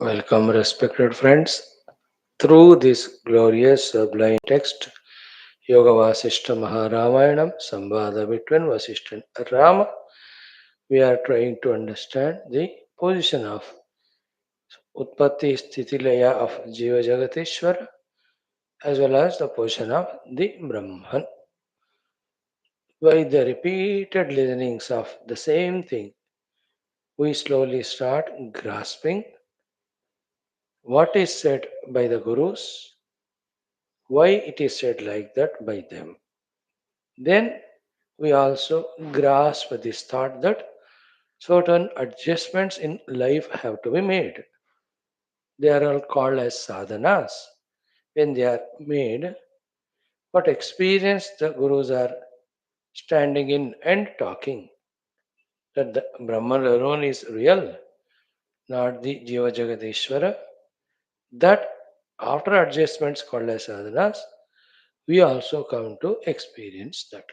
Welcome, respected friends. Through this glorious sublime text, Yoga Vasishta Maha Ramayanam, Samvada between Vasishta and Rama, we are trying to understand the position of Utpatti Sthitilaya of Jiva Jagateshwara as well as the position of the Brahman. By the repeated listenings of the same thing, we slowly start grasping what is said by the Gurus, why it is said like that by them. Then we also grasp this thought that certain adjustments in life have to be made. They are all called as sadhanas. When they are made, what experience the gurus are standing in and talking that the Brahman alone is real, not the Jiva Jagadeshwara. That after adjustments called as sadhanas, we also come to experience that.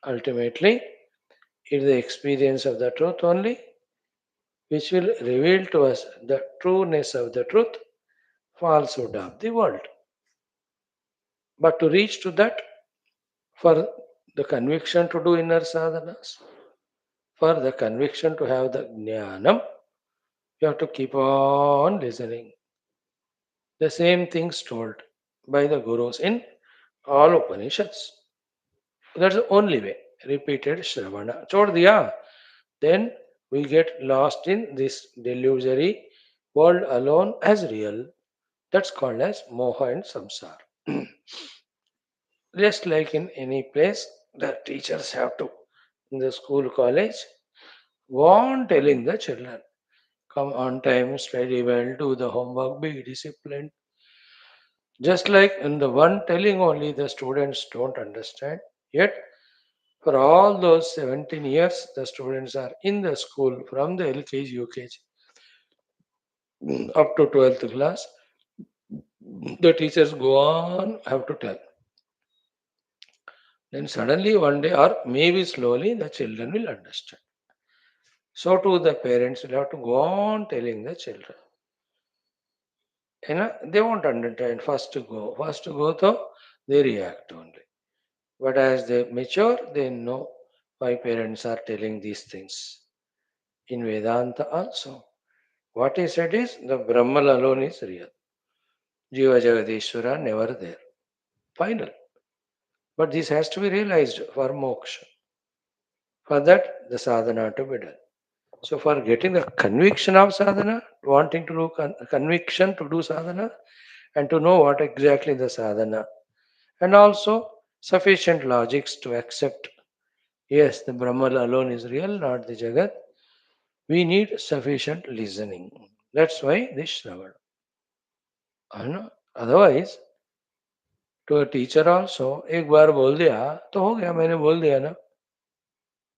Ultimately, it is the experience of the truth only which will reveal to us the trueness of the truth, falsehood of the world. But to reach to that, for the conviction to do inner sadhanas, for the conviction to have the jnanam, you have to keep on listening. The same things told by the gurus in all Upanishads. That's the only way. Repeated Shravana. Chod diya. Then we get lost in this delusory world alone as real. That's called as moha and samsara. Just like in any place, the teachers have to, in the school, college, go on telling the children, come on time, study well, do the homework, be disciplined. Just like in the one telling only, the students don't understand. Yet, for all those 17 years, the students are in the school from the LKG, UKG up to 12th class. The teachers go on, have to tell. Then suddenly one day, or maybe slowly, the children will understand. So too the parents will have to go on telling the children. They won't understand first to go, though they react only. But as they mature, they know why parents are telling these things. In Vedanta also, what he said is the Brahman alone is real. Jiva Jagadishwara never there. Final. But this has to be realized for moksha. For that, the sadhana to be done. So for getting the conviction of sadhana, wanting to do conviction to do sadhana, and to know what exactly the sadhana, and also sufficient logics to accept, yes, the Brahman alone is real, not the Jagat. We need sufficient listening. That's why this Shravan. Otherwise, to a teacher also, एक बार बोल दिया तो हो गया मैंने बोल दिया ना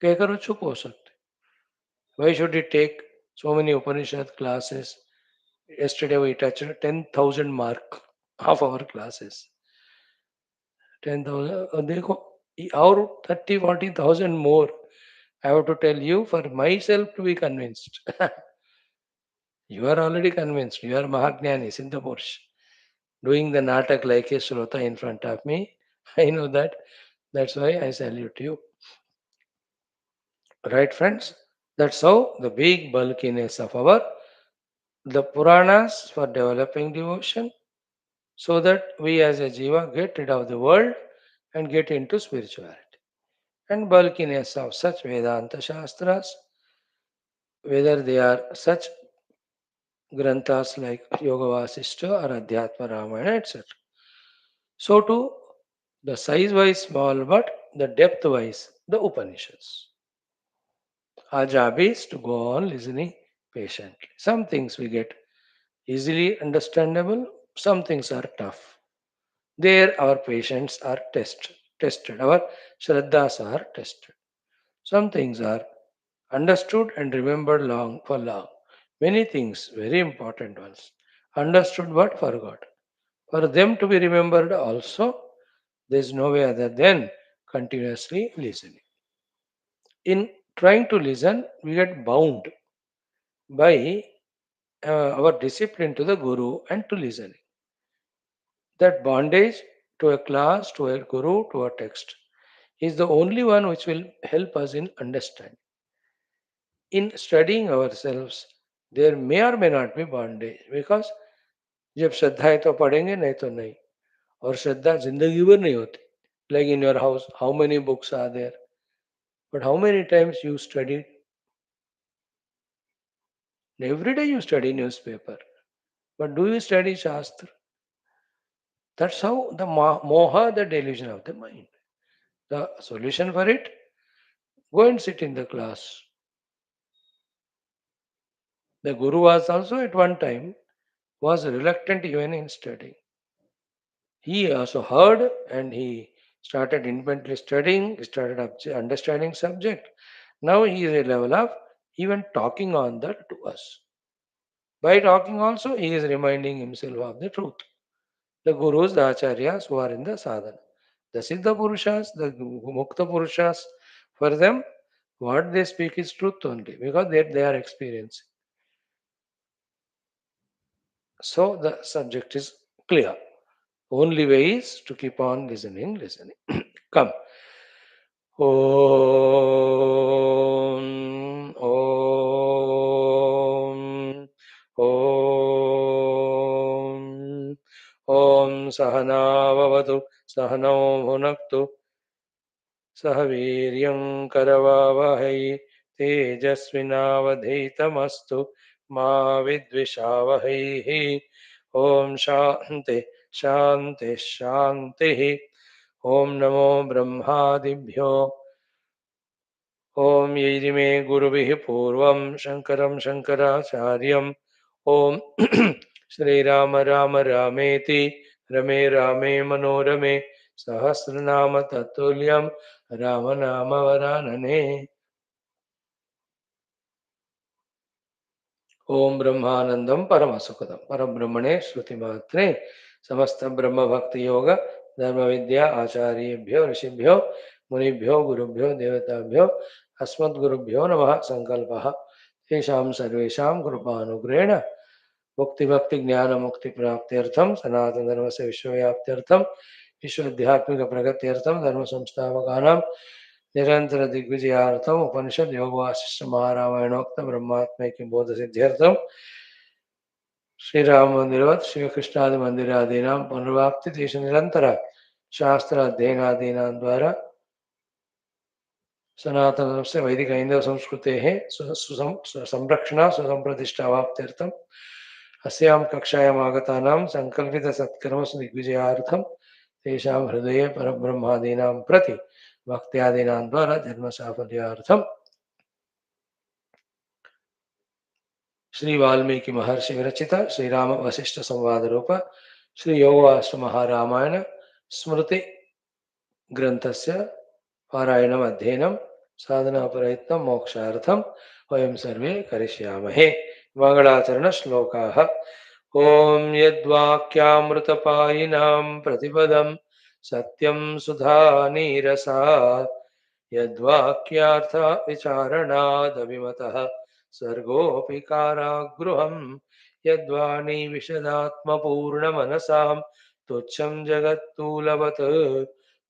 कहकर वो चुप हो सकते. Why should it take so many Upanishad classes? Yesterday we touched 10,000 mark of our classes. 10,000. देखो और 30,000-40,000 more. I have to tell you for myself to be convinced. You are already convinced. You are Mahagnani, Siddhapurush. Doing the natak like a Shrota in front of me. I know that. That's why I salute you. Right, friends? That's how the big bulkiness of our the Puranas for developing devotion so that we as a jiva get rid of the world and get into spirituality. And bulkiness of such Vedanta Shastras, whether they are such granthas like Yoga Vaashishtha or Adhyatma Ramayana, etc. So too, the size-wise small, but the depth-wise, the Upanishads. Our job is to go on listening patiently. Some things we get easily understandable, some things are tough. There our patience are tested. Our shraddhas are tested. Some things are understood and remembered long for long. Many things, very important ones, understood but forgot. For them to be remembered also, there is no way other than continuously listening. In trying to listen, we get bound by our discipline to the Guru and to listening. That bondage to a class, to a Guru, to a text is the only one which will help us in understanding. In studying ourselves, there may or may not be bondage because जब श्रद्धा है तो पढ़ेंगे नहीं तो नहीं और श्रद्धा जिंदगी भर नहीं होती like in your house how many books are there but how many times you studied every day you study newspaper but do you study shastra that's how the moha the delusion of the mind the solution for it go and sit in the class the guru was also at one time was reluctant even in studying he also heard and he started independently studying, he started understanding subject. Now he is a level of even talking on that to us. By talking also, he is reminding himself of the truth. The gurus, the acharyas who are in the sadhana. The Siddha Purushas, the Mukta Purushas, for them, what they speak is truth only because they are experiencing. So the subject is clear. Only way is to keep on listening, listening. Come. ॐ ॐ ॐ ॐ सहनाववतु सहनौ भुनक्तु सह वीर्यं करवावहै तेजस्विनावधीतमस्तु मा विद्विषावहैः ॐ शान्ति शान्ति शान्तिः ॐ नमो ब्रह्मादिभ्यो ॐ यैरिमे गुरुभिः पूर्वं शङ्करं शङ्कराचार्यम् ॐ श्रीराम राम रामेति रमे रामे मनोरमे सहस्रनाम तत्तुल्यं रामनाम वरानने ओम ब्रह्मानंदम परम सुखदम परब्रह्मणे श्रुतिमात्रे समस्त ब्रह्म भक्ति योग धर्म विद्या आचार्येभ्यो ऋषिभ्यो मुनिभ्यो गुरुभ्यो देवताभ्यो अस्मद्गुरुभ्यो नमः संकल्पः तेषां सर्वेषां कृपानुग्रहेण मुक्ति भक्ति ज्ञान मुक्ति प्राप्त्यर्थम सनातन धर्म से विश्वव्याप्त्यर्थम विश्वध्यात्मिक प्रगत्यर्थम धर्म संस्थापकानां निरंतर दिग्विजयार्थम उपनिषद योग वासिष्ठ महारामायणोक्त ब्रह्मात्म की बोध सिद्ध्यर्थम श्री राम मंदिरवत श्री कृष्णादि मंदिरादीनां पुनर्वाप्ति देश निरंतर शास्त्र अध्ययनादीनां द्वारा सनातन से वैदिक हिंदू संस्कृते संरक्षण सुसंप्रतिष्ठावाप्त्यर्थम अस्यां कक्षायाम् आगतानां संकल्पित सत्कर्म दिग्विजयार्थम तेषां हृदये परब्रह्मादीनां प्रति भक्त्यादीनां द्वारा जन्म साफल्यार्थम श्री वाल्मीकि महर्षि विरचित श्री राम वशिष्ठ संवाद रूप श्री योगवासिष्ठ महारामायण स्मृति ग्रंथस्य पारायणम् अध्ययनं साधना प्रयत्नं मोक्षार्थं वयं सर्वे करिष्यामहे मंगलाचरण श्लोकाः ओम यद्वाक्यामृतपायिनां प्रतिपदं सत्यं सुधा नीरसात् यद्वाक्यार्थ विचारणादभिमतः सर्गोऽपि कारागृहं यद्वाणी विशदात्मपूर्णमनसां तुच्छं जगत्तूलवत्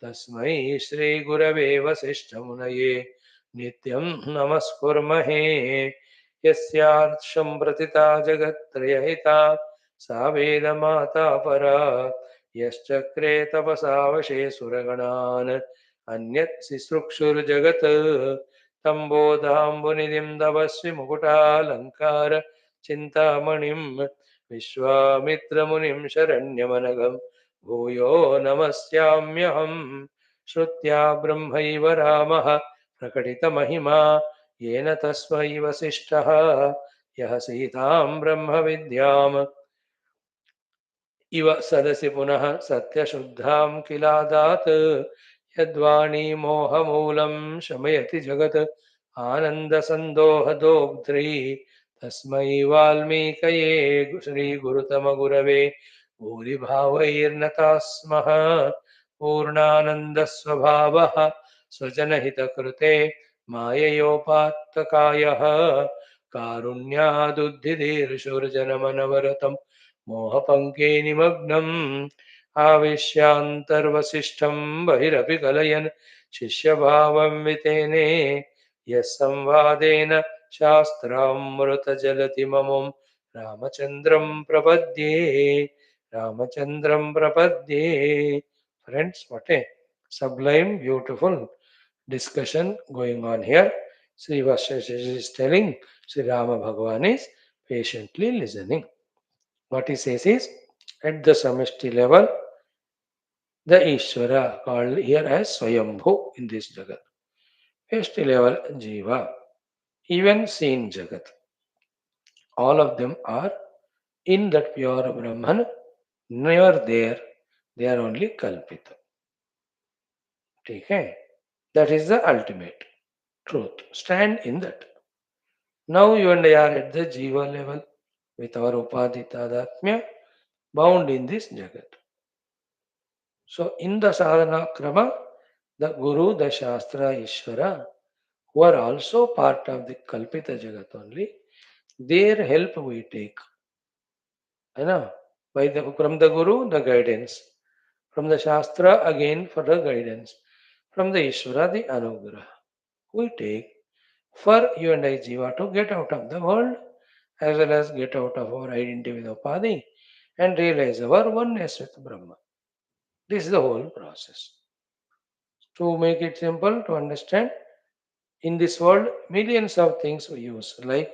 तस्मै श्रीगुरवे वसिष्ठमुनये नित्यं नमस्कुर्महे यस्यार्षं प्रतिता जगत्त्रयहिता सा वेदमाता परा यश्चक्रे तपसा वशे सुरगणान् अन्यत् शिश्रुक्षुर्जगत् तम्बोधाम्बुनिधिं तपस्वि मुकुटालङ्कार चिन्तामणिं विश्वामित्रमुनिं शरण्यमनघं भूयो नमस्याम्यहम् श्रुत्या ब्रह्मैव रामः प्रकटितमहिमा येन तस्मै वसिष्ठः यः सीतां ब्रह्मविद्याम् इव सदसि पुनः सत्यशुद्धां किलादात् यद्वाणी मोहमूलं शमयति जगत् आनन्दसन्दोहदोग्ध्री तस्मै वाल्मीकये श्रीगुरुतमगुरवे भूरिभावैर्नताः स्मः पूर्णानन्दस्वभावः स्वजनहितकृते माययोपात्तकायः कारुण्यादुद्धिधीर्षुर्जनमनवरतं मोहपङ्के निमग्नम् आविश्यान्तर्वसिष्ठं बहिरपि कलयन् शिष्यभावं वितेने यः संवादेन शास्त्रामृतजलतिममुं रामचन्द्रं प्रपद्ये रामचन्द्रं प्रपद्ये. Friends, what a sublime, beautiful discussion going on here. Sri Vaashishtha is telling, Sri Rama Bhagavan is patiently listening. What he says is, at the samashti level, the Ishvara, called here as Swayambhu in this Jagat. Vyashti level, Jiva, even seen Jagat. All of them are in that pure Brahman, never there, they are only Kalpita. Okay? That is the ultimate truth. Stand in that. Now you and I are at the Jiva level with our Upadhi Tadatmya bound in this Jagat. So in the sadhana krama, the Guru, the Shastra, Ishvara, who are also part of the Kalpita Jagat only, their help we take. You know, from the Guru, the guidance. From the Shastra, again for the guidance. From the Ishvara, the Anugraha. We take for you and I Jiva to get out of the world as well as get out of our identity with Upadhi and realize our oneness with Brahma. This is the whole process. To make it simple to understand, in this world, millions of things we use, like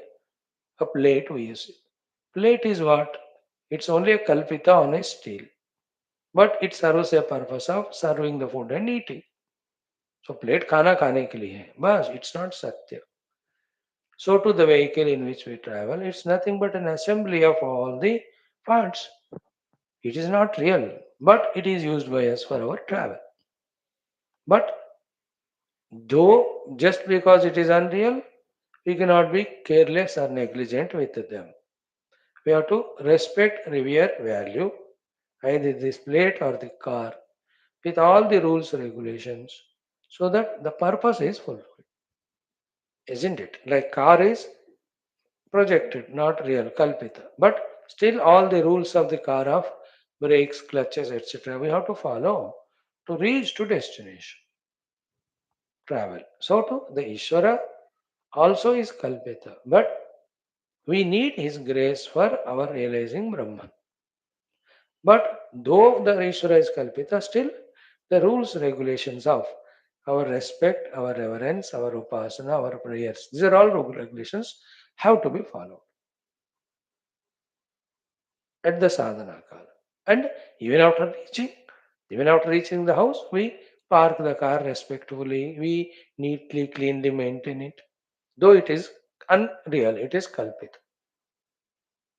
a plate we use. Plate is what? It's only a kalpita on a steel, but it serves a purpose of serving the food and eating. So plate खाना खाने के लिए है, बस it's not satya. So to the vehicle in which we travel, it's nothing but an assembly of all the parts. It is not real, but it is used by us for our travel. But though just because it is unreal, we cannot be careless or negligent with them. We have to respect, revere, value either this plate or the car with all the rules, regulations, so that the purpose is fulfilled. Isn't it? Like car is projected, not real, kalpita. But still all the rules of the car of brakes, clutches, etc. we have to follow to reach to destination. Travel. So too the Ishvara also is kalpita. But we need his grace for our realizing Brahman. But though the Ishvara is kalpita, still the rules, regulations of our respect, our reverence, our upasana, our prayers, these are all regulations have to be followed at the sadhana kala. And even after reaching, even after reaching the house, we park the car respectfully, we neatly, cleanly maintain it. Though it is unreal, it is kalpita.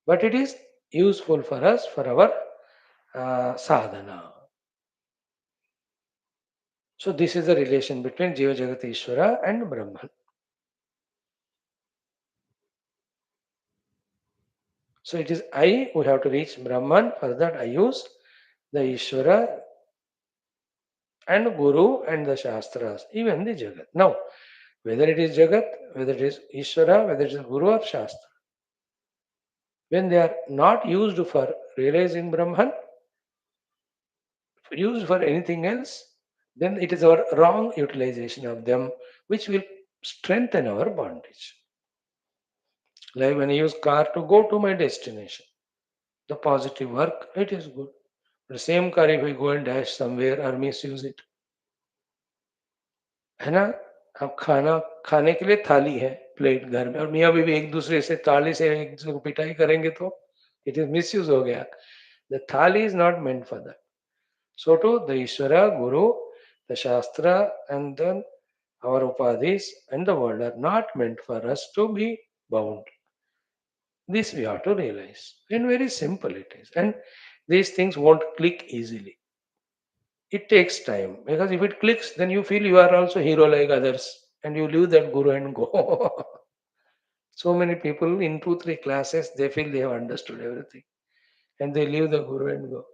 But it is useful for us for our sadhana. So this is the relation between Jiva Jagat Ishvara and Brahman. So it is I who have to reach Brahman. For that I use the Ishvara and Guru and the Shastras, even the Jagat. Now, whether it is Jagat, whether it is Ishvara, whether it is Guru or Shastra, when they are not used for realizing Brahman, used for anything else, then it is our wrong utilization of them which will strengthen our bondage. Like when I use car to go to my destination, the positive work, it is good. The same car if I go and dash somewhere or misuse it, है ना? अब खाना खाने के लिए थाली है, plate घर में, और मियाँ बीवी एक दूसरे से ताली से एक दूसरे को पिटाई करेंगे तो it is misuse हो गया. The thali is not meant for that. So too, the Ishvara, Guru, the Shastra, and then our Upadhis and the world are not meant for us to be bound. This we have to realize. And very simple it is. And these things won't click easily. It takes time because if it clicks, then you feel you are also hero like others and you leave that guru and go. So many people in 2, 3 classes they feel they have understood everything and they leave the guru and go.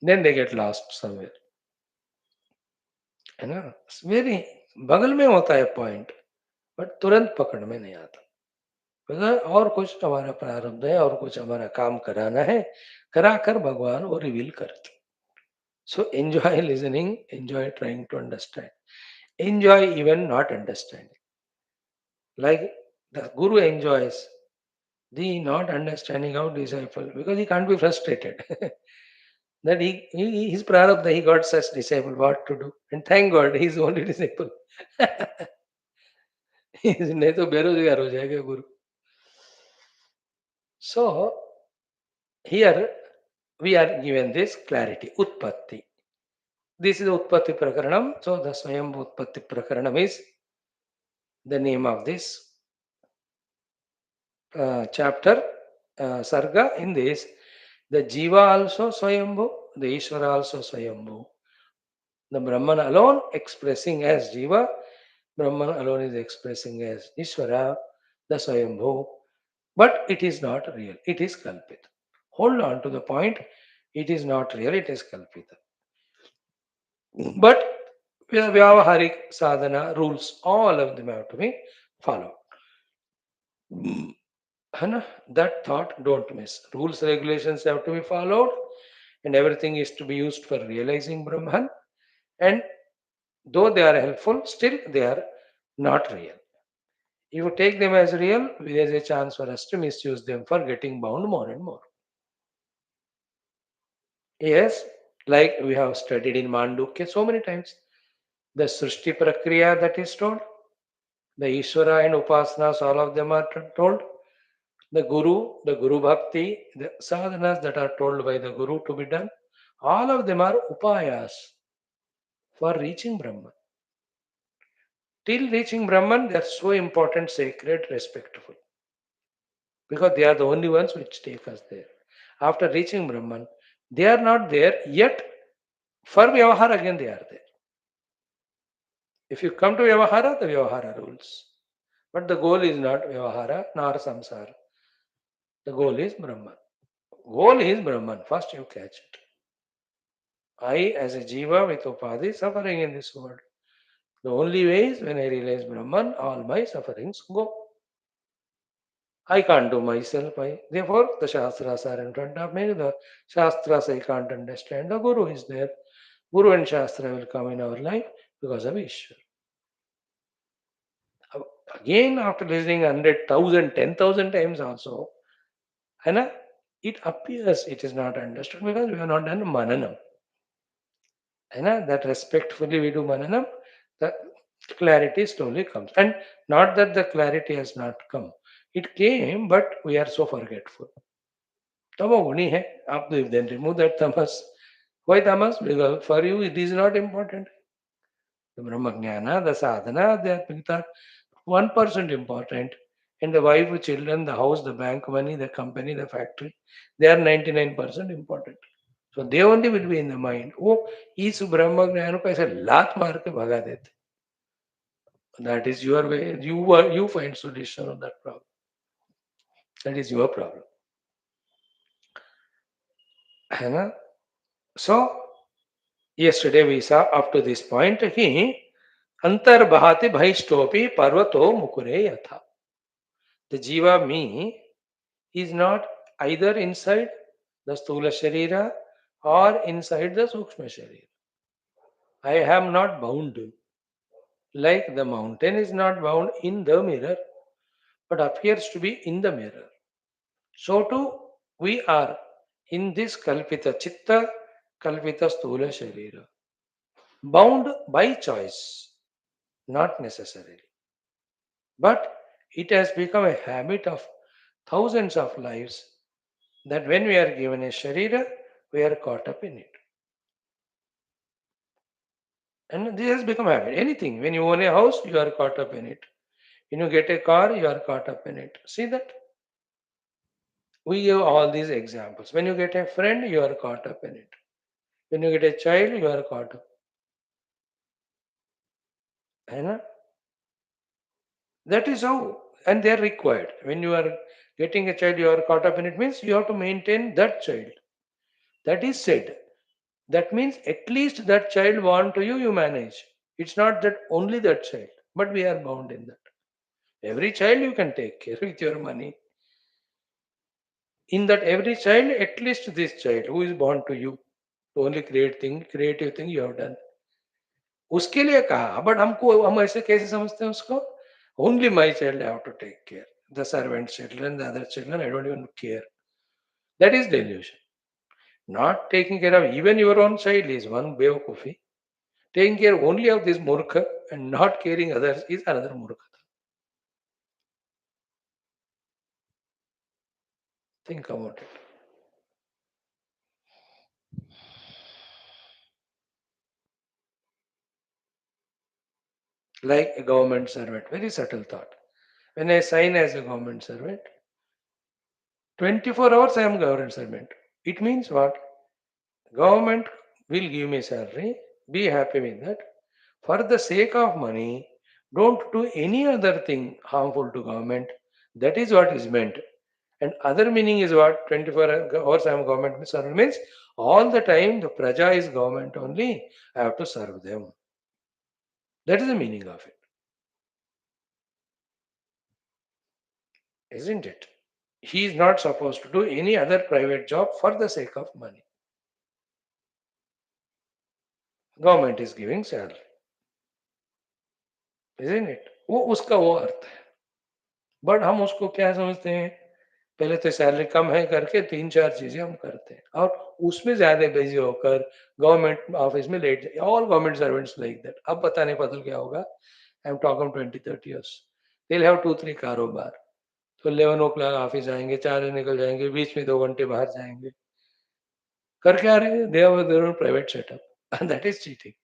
Then they get lost somewhere. है ना? It's very बगल में होता है point but तुरंत पकड़ में नहीं आता. और कुछ हमारा प्रारब्ध है और कुछ हमारा काम कराना है, कराकर भगवान वो रिवील करते. So enjoy listening, enjoy trying to understand, enjoy even not understanding. Like the guru enjoys the not understanding of disciple because he can't be frustrated. That his prarabdha, he got such disciple, what to do? And thank God, he's only disciple. नहीं तो बेरोजगार हो जाएगा गुरु. So here we are given this clarity, Utpatti. This is Utpatti Prakaranam. So the Swayambhu Utpatti Prakaranam is the name of this chapter, Sarga. In this, the Jiva also Swayambhu, the Ishvara also Swayambhu. The Brahman alone expressing as Jiva, Brahman alone is expressing as Ishvara, the Swayambhu. But it is not real, it is Kalpita. Hold on to the point, it is not real, it is Kalpita. But Vyavaharik sadhana rules, all of them have to be followed. Hana, that thought don't miss. Rules, regulations have to be followed, and everything is to be used for realizing Brahman. And though they are helpful, still they are not real. If you take them as real, there is a chance for us to misuse them for getting bound more and more. Yes, like we have studied in Mandukya so many times. The Srishti Prakriya that is told, the Ishvara and Upasanas, all of them are told. The Guru Bhakti, the sadhanas that are told by the Guru to be done, all of them are upayas for reaching Brahman. Till reaching Brahman, they are so important, sacred, respectful. Because they are the only ones which take us there. After reaching Brahman, they are not there, yet for Vyavahara again they are there. If you come to Vyavahara, the Vyavahara rules. But the goal is not Vyavahara nor Samsara. The goal is Brahman. Goal is Brahman. First you catch it. I, as a jiva with upadhi, suffering in this world. The only way is when I realize Brahman, all my sufferings go. I can't do myself. Therefore, the Shastras are in front of me. The Shastras I can't understand. The Guru is there. Guru and Shastra will come in our life because of Ishwar. Again, after listening 100,000, 10,000 times also, and it appears it is not understood because we have not done Mananam. That respectfully we do Mananam, the clarity slowly comes. And not that the clarity has not come. It came, but we are so forgetful. Tamoguni hai. After then remove that tamas. Why tamas? Because for you it is not important. The Brahmajnana, the sadhana, they are 1% important. And the wife, children, the house, the bank money, the company, the factory, they are 99% important. So they only will be in the mind. Oh, इस ब्रह्म ज्ञान को ऐसे लात मार के भगा देते. That is your way. You find solution of that problem. That is your problem. है ना? So yesterday we saw up to this point कि अंतर्बहाति बहिष्ठोपि पर्वतो मुकुरे यथा. The jiva me is not either inside the sthula sharira or inside the sukshma sharira. I am not bound. Like the mountain is not bound in the mirror, but appears to be in the mirror. So too, we are in this kalpita chitta, kalpita sthula sharira, bound by choice, not necessarily. But it has become a habit of thousands of lives that when we are given a sharira, we are caught up in it. And this has become a habit. Anything, when you own a house, you are caught up in it. When you get a car, you are caught up in it. See that? We give all these examples. When you get a friend, you are caught up in it. When you get a child, you are caught up. That is how. And they are required. When you are getting a child, you are caught up in it means you have to maintain that child. That is said. That means at least that child want to you, you manage. It's not that only that child, but we are bound in that. Every child you can take care with your money. In that every child, at least this child who is born to you, the only creative thing you have done. उसके लिए कहा, but हम ऐसे कैसे समझते हैं उसको? Only my child I have to take care. The servant children, the other children, I don't even care. That is delusion. Not taking care of even your own child is one bevakufi. Taking care only of this murkha and not caring others is another murkha. Think about it. Like a government servant, very subtle thought. When I sign as a government servant, 24 hours I am government servant. It means what? Government will give me salary, be happy with that. For the sake of money, don't do any other thing harmful to government. That is what is meant. And other meaning is what? 24 hours I am government servant means all the time the praja is government only. I have to serve them. That is the meaning of it, isn't it? He is not supposed to do any other private job for the sake of money. Government is giving salary, isn't it? वो उसका वो अर्थ है. But हम उसको क्या समझते हैं? पहले तो सैलरी कम है करके 3-4 चीजें हम करते हैं और उसमें ज्यादा बिजी होकर गवर्नमेंट ऑफिस में लेट जाए. All government servants like that. अब पता नहीं पता क्या होगा. I am talking 20-30 years. They have 2-3 कारोबार. तो 11 ओ क्लॉक ऑफिस जाएंगे, 4 बजे निकल जाएंगे, बीच में 2 घंटे बाहर जाएंगे. कर क्या रहे हैं? They have their own private setup. That is cheating.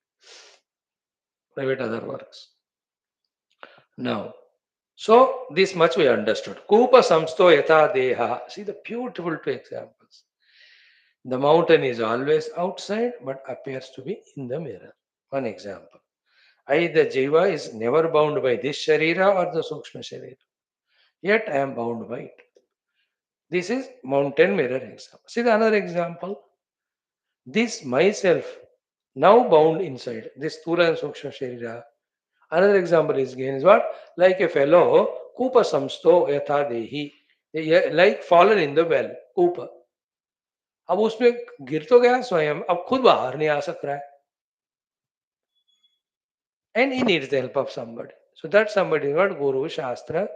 Private other works. Now, so this much we understood. Kupa samsto yatha deha. See the beautiful two examples. The mountain is always outside but appears to be in the mirror. One example. I, the Jiva, is never bound by this Sharira or the Sukshma Sharira. Yet I am bound by it. This is mountain mirror example. See the another example. This myself now bound inside this Stula and Sukshma Sharira. Another example is again is what? Like a fellow, Kupa samsto yatha dehi. Like fallen in the well, Kupa. अब उसमें गिर तो गया स्वयं, अब खुद बाहर नहीं आ सक रहा है. And he needs the help of somebody. So that somebody is what? Guru, Shastra,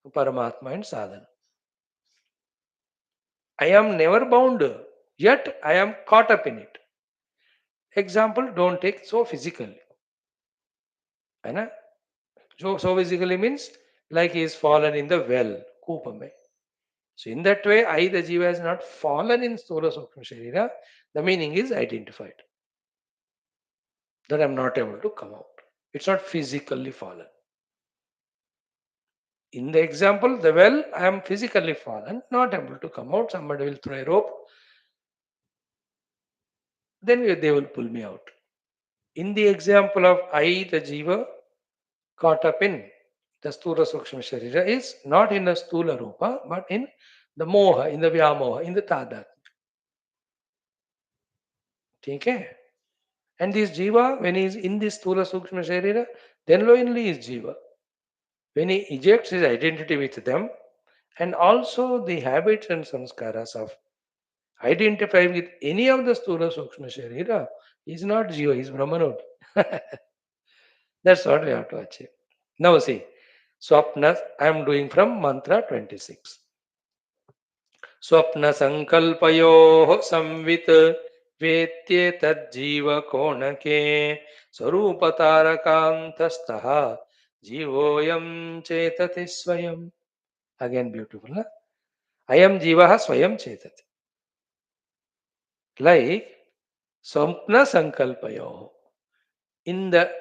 Paramatma and Sadhana. I am never bound, yet I am caught up in it. Example, don't take so physically. है ना? So physically means like he is fallen in the well, Kupa mein. So in that way, I, the Jiva, has not fallen in Sthula Sukshma Sharira. The meaning is identified. That I am not able to come out. It's not physically fallen. In the example, the well, I am physically fallen, not able to come out. Somebody will throw a rope. Then they will pull me out. In the example of I, the Jiva, caught up in the Sthula Sukshma Sharira is not in the Sthula Rupa, but in the Moha, in the Vyamoha, in the Tadat. Okay? And this Jiva, when he is in this Sthula Sukshma Sharira, then only is Jiva. When he ejects his identity with them, and also the habits and samskaras of identifying with any of the Sthula Sukshma Sharira, he is not Jiva, he is Brahman only. That's what we have to achieve. Now see, Swapna, I am doing from mantra 26. Swapna Sankalpayo Samvit Vetye Tadjiva Konake Sarupatarakantastaha Jivoyam Chetati Swayam. Again beautiful. Huh? I am Jivaha Swayam Chetati. Like Swapna Sankalpayo. In the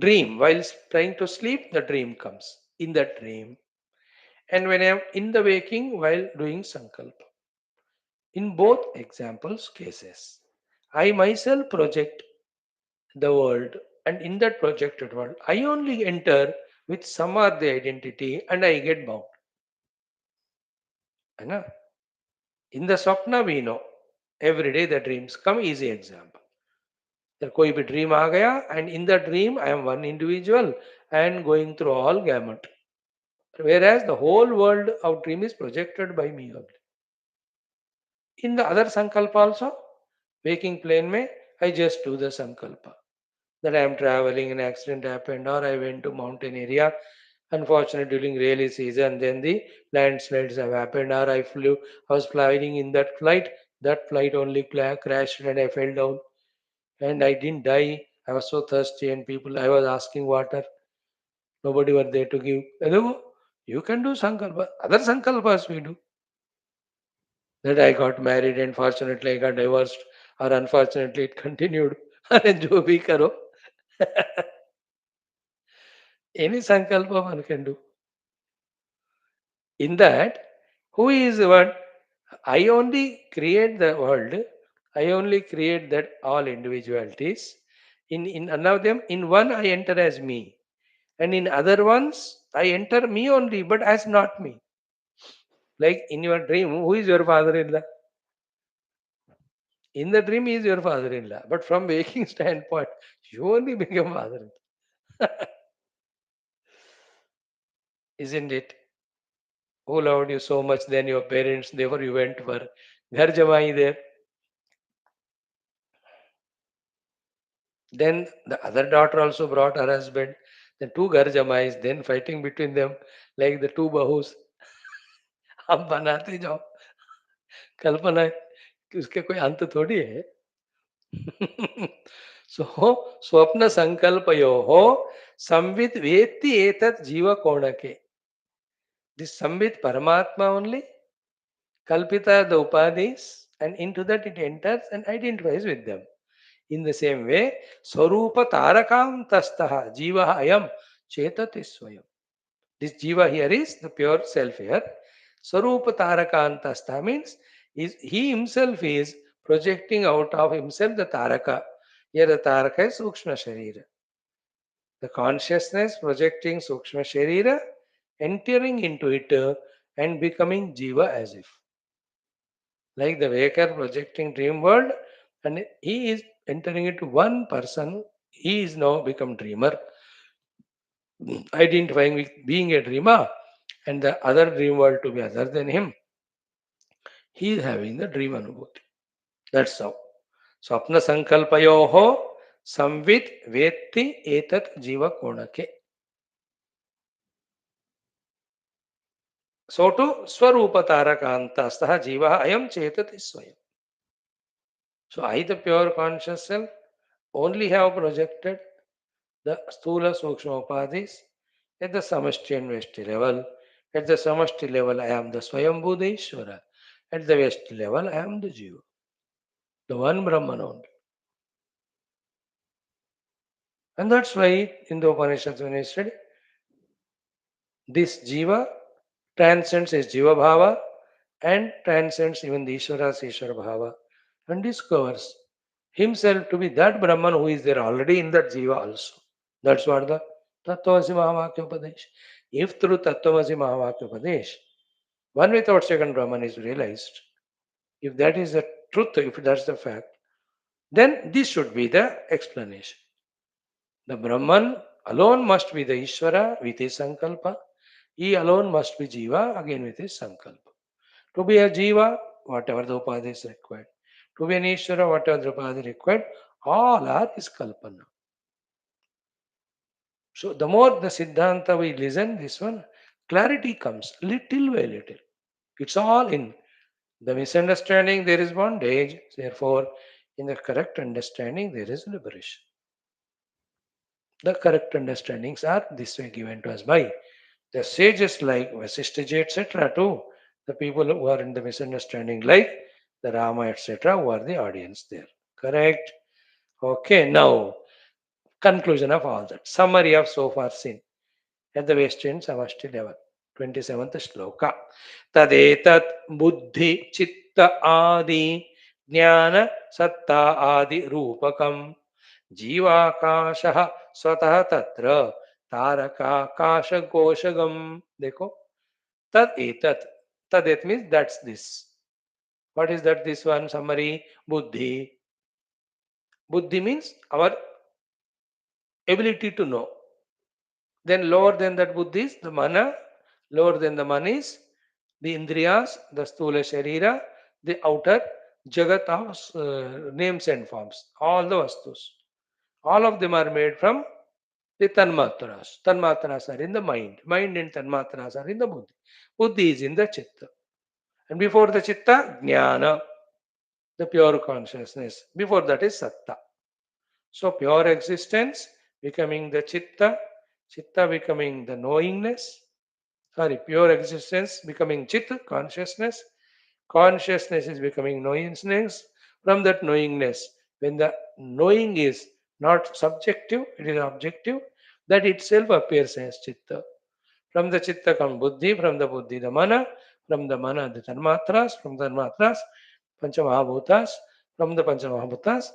dream, while trying to sleep, the dream comes. In that dream. And when I am in the waking while doing Sankalpa. In both examples cases, I myself project the world, and in that projected world, I only enter with some of the identity and I get bound. है ना? In the Swapna, we know every day the dreams come. Easy example. कोई भी dream आ गया, and in the dream I am one individual and going through all gamut. Whereas the whole world of dream is projected by me only. In the other sankalpa also, waking plane mein, I just do the sankalpa. That I am traveling, an accident happened, or I went to mountain area. Unfortunately, during rainy season, then the landslides have happened, or I was flying in that flight only crashed and I fell down. And I didn't die. I was so thirsty, and I was asking water. Nobody were there to give. You can do sankalpa. Other sankalpas we do. That I got married, and fortunately I got divorced, or unfortunately it continued. अरे जो भी करो, any sankalpa one can do. In that, who is what? I only create the world. I only create that all individualities. In none of them, in one I enter as me, and in other ones I enter me only, but as not me. Like in your dream, who is your father-in-law? In the dream, he is your father-in-law, but from waking standpoint, you only become father-in-law, isn't it? Who loved you so much than your parents? Therefore, you went for Ghar Jamai there. Then the other daughter also brought her husband. The two Ghar Jamais, then fighting between them like the two bahus. आप बनाते जाओ, कल्पना कि उसके कोई अंत थोड़ी है. सो स्वप्न संकल्पयो हो संवित वेत्ति एतत् जीव कोणके. This Sambit Paramatma only, Kalpita the upadhis, and into that it enters and identifies with them. In the same way, Swarupa Tarakam Tastaha Jiva Ayam Chetati Swayam. This Jiva here is the pure self here. Swarupa Tarakantastha means he himself is projecting out of himself the Taraka. Here the Taraka is Sukshma Sharira. The consciousness projecting Sukshma Sharira, entering into it and becoming Jiva as if. Like the waker projecting dream world, and he is entering into one person. He is now become dreamer, identifying with being a dreamer, and the other dream world to be other than him. He is having the dream anubhuti. That's how. Swapna sankalpayoho samvit vetti etat jiva konake. So to swarupa tarakantastha jiva ayam chetati swayam. So I, the pure conscious self, only have projected the Sthula Sukshma Upadhis at the Samashti and Veshti level. At the Samashti level, I am the Swayambhu the Ishvara. At the Veshti level, I am the Jiva, the one Brahman only. And that's why in the Upanishads, when I study, this Jiva transcends his Jiva Bhava and transcends even the Ishvara's Ishvara Bhava and discovers himself to be that Brahman who is there already in that Jiva also. That's what the Tattvamasi Mahavakya Upadesh. If through Tattvamasi Mahavakya Upadesh, one without second Brahman is realized, if that is the truth, if that's the fact, then this should be the explanation. The Brahman alone must be the Ishvara with his Sankalpa. He alone must be Jiva again with his Sankalpa. To be a Jiva, whatever the Upadhi is required. To be an Ishvara, whatever the Upadhi required, all are his Kalpana. So the more the Siddhanta we listen, this one, clarity comes little by little. It's all in the misunderstanding, there is bondage. Therefore, in the correct understanding, there is liberation. The correct understandings are this way given to us by the sages like Vaashishtha, etc. too. The people who are in the misunderstanding, like the Rama, etc., who are the audience there. Correct? Okay, now conclusion of all that. Summary of so far seen at the Western Samashti level. 27th shloka. Tadetat buddhi chitta adi jnana satta adi rupakam जीवाकाशः स्वतः तत्र तारकाकाश कोशगम. देखो, तद एतत्. तद it means that's this. What is that? This one summary. Buddhi. Buddhi means our ability to know. Then lower than that buddhi is the mana. Lower than the mana is the indriyas, the stula sharira, the outer jagat of names and forms. All the vastus. All of them are made from the tanmatras. Tanmatras are in the mind. Mind and tanmatras are in the buddhi. Buddhi is in the chitta. And before the chitta, jnana, the pure consciousness. Before that is satta. So pure existence becoming the chitta, chitta becoming the knowingness, pure existence becoming chit, consciousness, consciousness is becoming knowingness. From that knowingness, when the knowing is not subjective, it is objective, that itself appears as chitta. From the chitta comes buddhi, from the buddhi the mana, from the mana the tanmatras, from the tanmatras panchamahabhutas, from the panchamahabhutas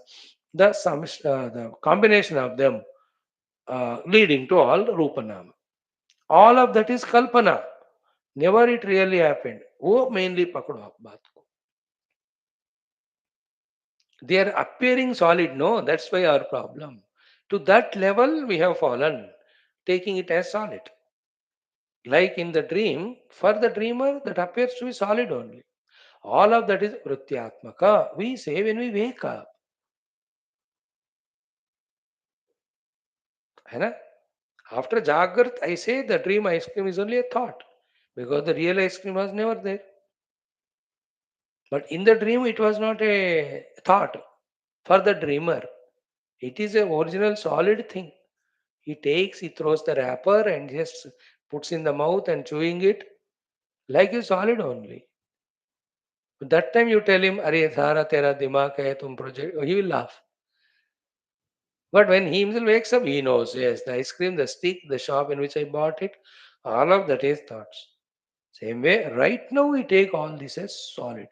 the combination of them leading to all rupanam. All of that is kalpana. Never it really happened. वो mainly पकड़ो आप बात को. They are appearing solid. No, that's why our problem. To that level we have fallen, taking it as solid. Like in the dream, for the dreamer that appears to be solid only. All of that is vrityatmaka. We say when we wake up. है ना? After Jagrat, I say the dream ice cream is only a thought because the real ice cream was never there. But in the dream, it was not a thought for the dreamer. It is a original solid thing. He throws the wrapper and just puts in the mouth and chewing it like a solid only. But that time you tell him, "Arey sara tera dimag hai, tum project," he will laugh. But when he himself wakes up, he knows, yes, the ice cream, the stick, the shop in which I bought it, all of that is thoughts. Same way, right now we take all this as solid.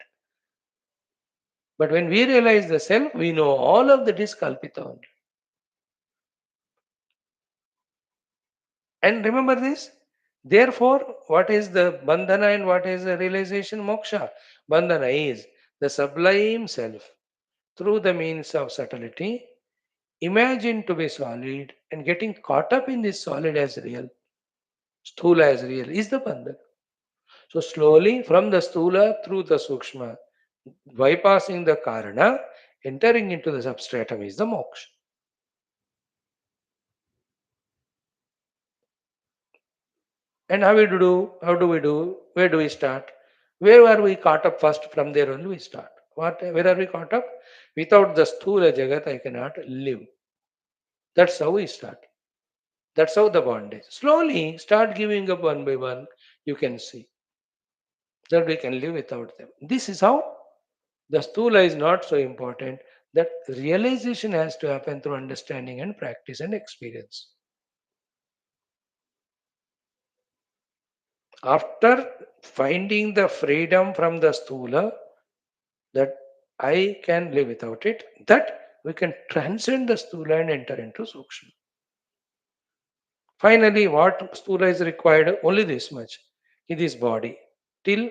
But when we realize the self, we know all of that is kalpita only. And remember this. Therefore, what is the bandhana and what is the realization moksha? Bandhana is the sublime self through the means of subtlety, imagined to be solid and getting caught up in this solid as real, sthula as real, is the bandhana. So slowly from the sthula through the sukshma, bypassing the karana, entering into the substratum is the moksha. And how we do? How do we do? Where do we start? Where are we caught up first? From there only we start. What? Where are we caught up? Without the sthula jagat, I cannot live. That's how we start. That's how the bondage. Slowly start giving up one by one. You can see that we can live without them. This is how the sthula is not so important. That realization has to happen through understanding and practice and experience. After finding the freedom from the sthula, that I can live without it, that we can transcend the sthula and enter into sukshma. Finally, what sthula is required? Only this much. In this body. Till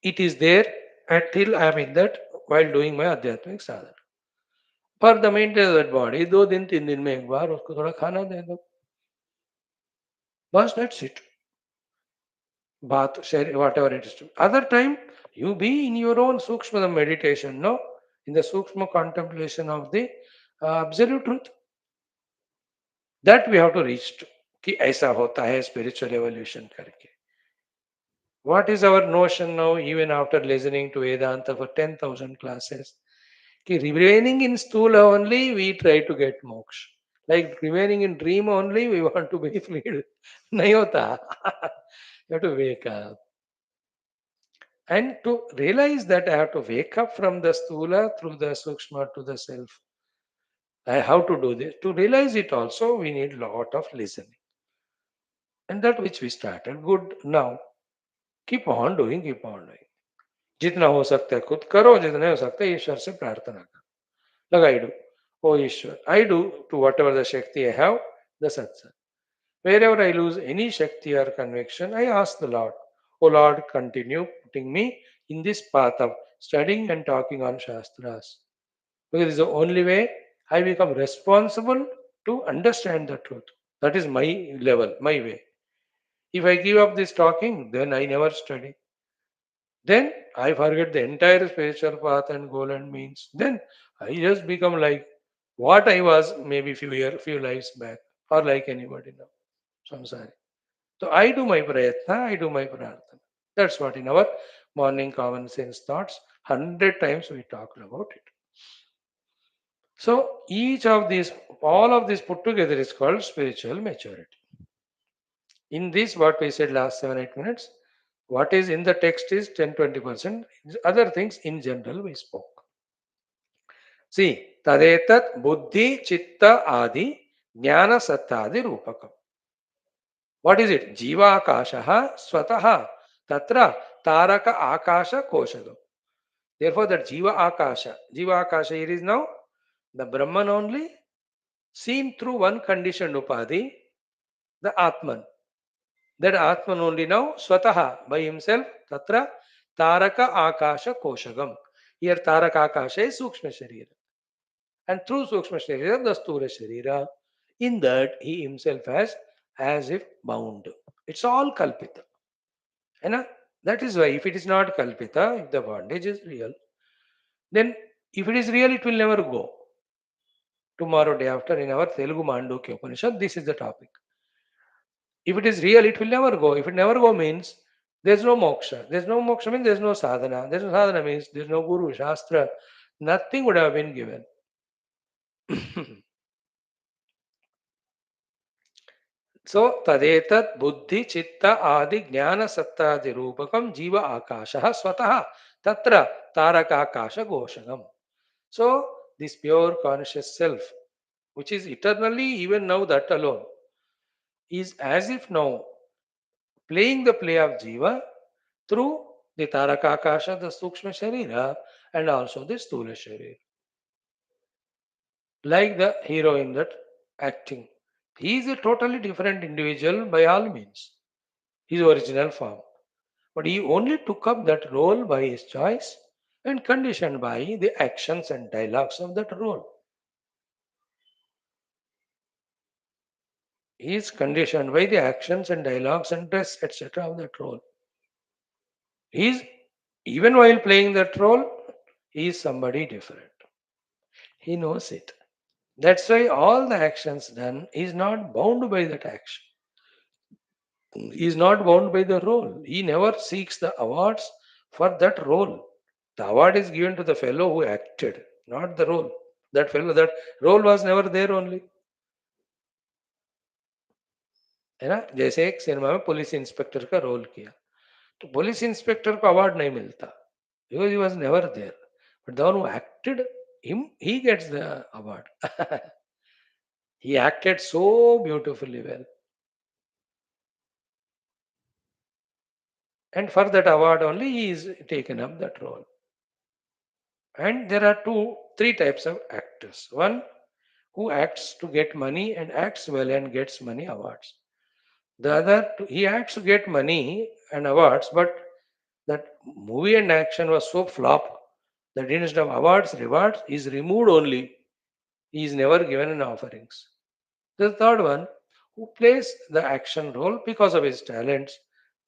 it is there and till I am in that while doing my adhyatmic sadhana. For the maintenance of that body, 2 दिन 3 दिन में एक बार उसको थोड़ा खाना दे दो. बस that's it. Bath, share, whatever it is. Other time, you be in your own sukshma meditation, no? In the sukshma contemplation of the absolute truth. That we have to reach to. कि ऐसा होता है spiritual evolution करके. What is our notion now, even after listening to Vedanta for 10,000 classes? कि remaining in stula only, we try to get moksha. Like remaining in dream only, we want to be freed. नहीं होता. You have to wake up. And to realize that I have to wake up from the stula through the sukshma to the self. I have to do this. To realize it also, we need lot of listening. And that which we started. Good now. Keep on doing, keep on doing. जितना हो सकता है खुद करो, जितना नहीं हो सकता है ईश्वर से प्रार्थना करो. Like I do. Oh Ishwar, I do to whatever the Shakti I have, the satsang. Wherever I lose any Shakti or conviction, I ask the Lord, oh Lord, continue putting me in this path of studying and talking on Shastras. Because it's the only way I become responsible to understand the truth. That is my level, my way. If I give up this talking, then I never study. Then I forget the entire spiritual path and goal and means. Then I just become like what I was maybe few lives back, or like anybody now. Samsari. So I do my prayatna, I do my prarthana. That's what in our morning common sense thoughts, 100 times we talked about it. So each of these, all of this put together is called spiritual maturity. In this, what we said last 7 8 minutes, what is in the text is 10 20%. Other things in general we spoke. See, tadetat buddhi chitta adi jnana sattadi rupakam. What is it? Jiva akasha swataha tatra taraka akasha koshagam. Therefore, that Jiva akasha here is now the Brahman only seen through one conditioned upadhi, the Atman. That Atman only now swataha by himself tatra taraka akasha koshagam. Here taraka akasha is sukshma sharira. And through sukshma sharira, the sthula sharira. In that he himself has as if bound. It's all kalpita. And that is why if it is not kalpita, if the bondage is real, then if it is real, it will never go. Tomorrow, day after, in our Telugu Mandukya Upanishad, this is the topic. If it is real, it will never go. If it never go means there's no moksha. There's no moksha means there's no sadhana. There's no sadhana means there's no guru, shastra. Nothing would have been given. So, tadetat buddhi chitta adi jnana sattadi rupakam jiva akasha swataha tatra taraka akasha goshagam. So, this pure conscious self, which is eternally even now that alone, is as if now playing the play of Jiva through the Tarakakasha, the Sukshma Sharira, and also the Stula Sharira. Like the hero in that acting. He is a totally different individual by all means, his original form. But he only took up that role by his choice and conditioned by the actions and dialogues of that role. He is conditioned by the actions and dialogues and dress, etc. of that role. He is, even while playing that role, he is somebody different. He knows it. That's why all the actions done is not bound by that action. He is not bound by the role. He never seeks the awards for that role. The award is given to the fellow who acted, not the role. That role was never there only. है ना? जैसे एक cinema में police inspector का role किया तो police inspector को award नहीं मिलता because he was never there. But the one who acted him, he gets the award. He acted so beautifully well. And for that award only he is taken up that role. And there are three types of actors. One who acts to get money and acts well and gets money awards. The other, he acts to get money and awards, but that movie and action was so flop that instead of awards, rewards, is removed only. He is never given an offerings. The third one, who plays the action role because of his talents,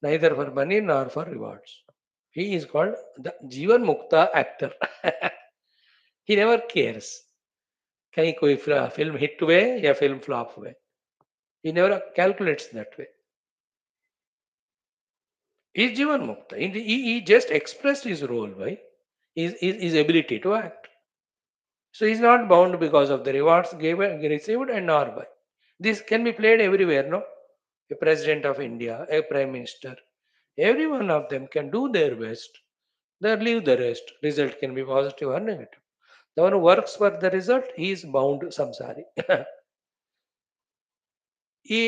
neither for money nor for rewards. He is called the Jivan Mukta actor. He never cares. कहीं कोई film hit हुए या film flop हुए. He never calculates that way. He is Jivan Mukta. He just expressed his role by his ability to act. So he is not bound because of the rewards received and nor by. This can be played everywhere, no? A president of India, a prime minister, every one of them can do their best. They leave the rest. Result can be positive or negative. The one who works for the result, he is bound samsari.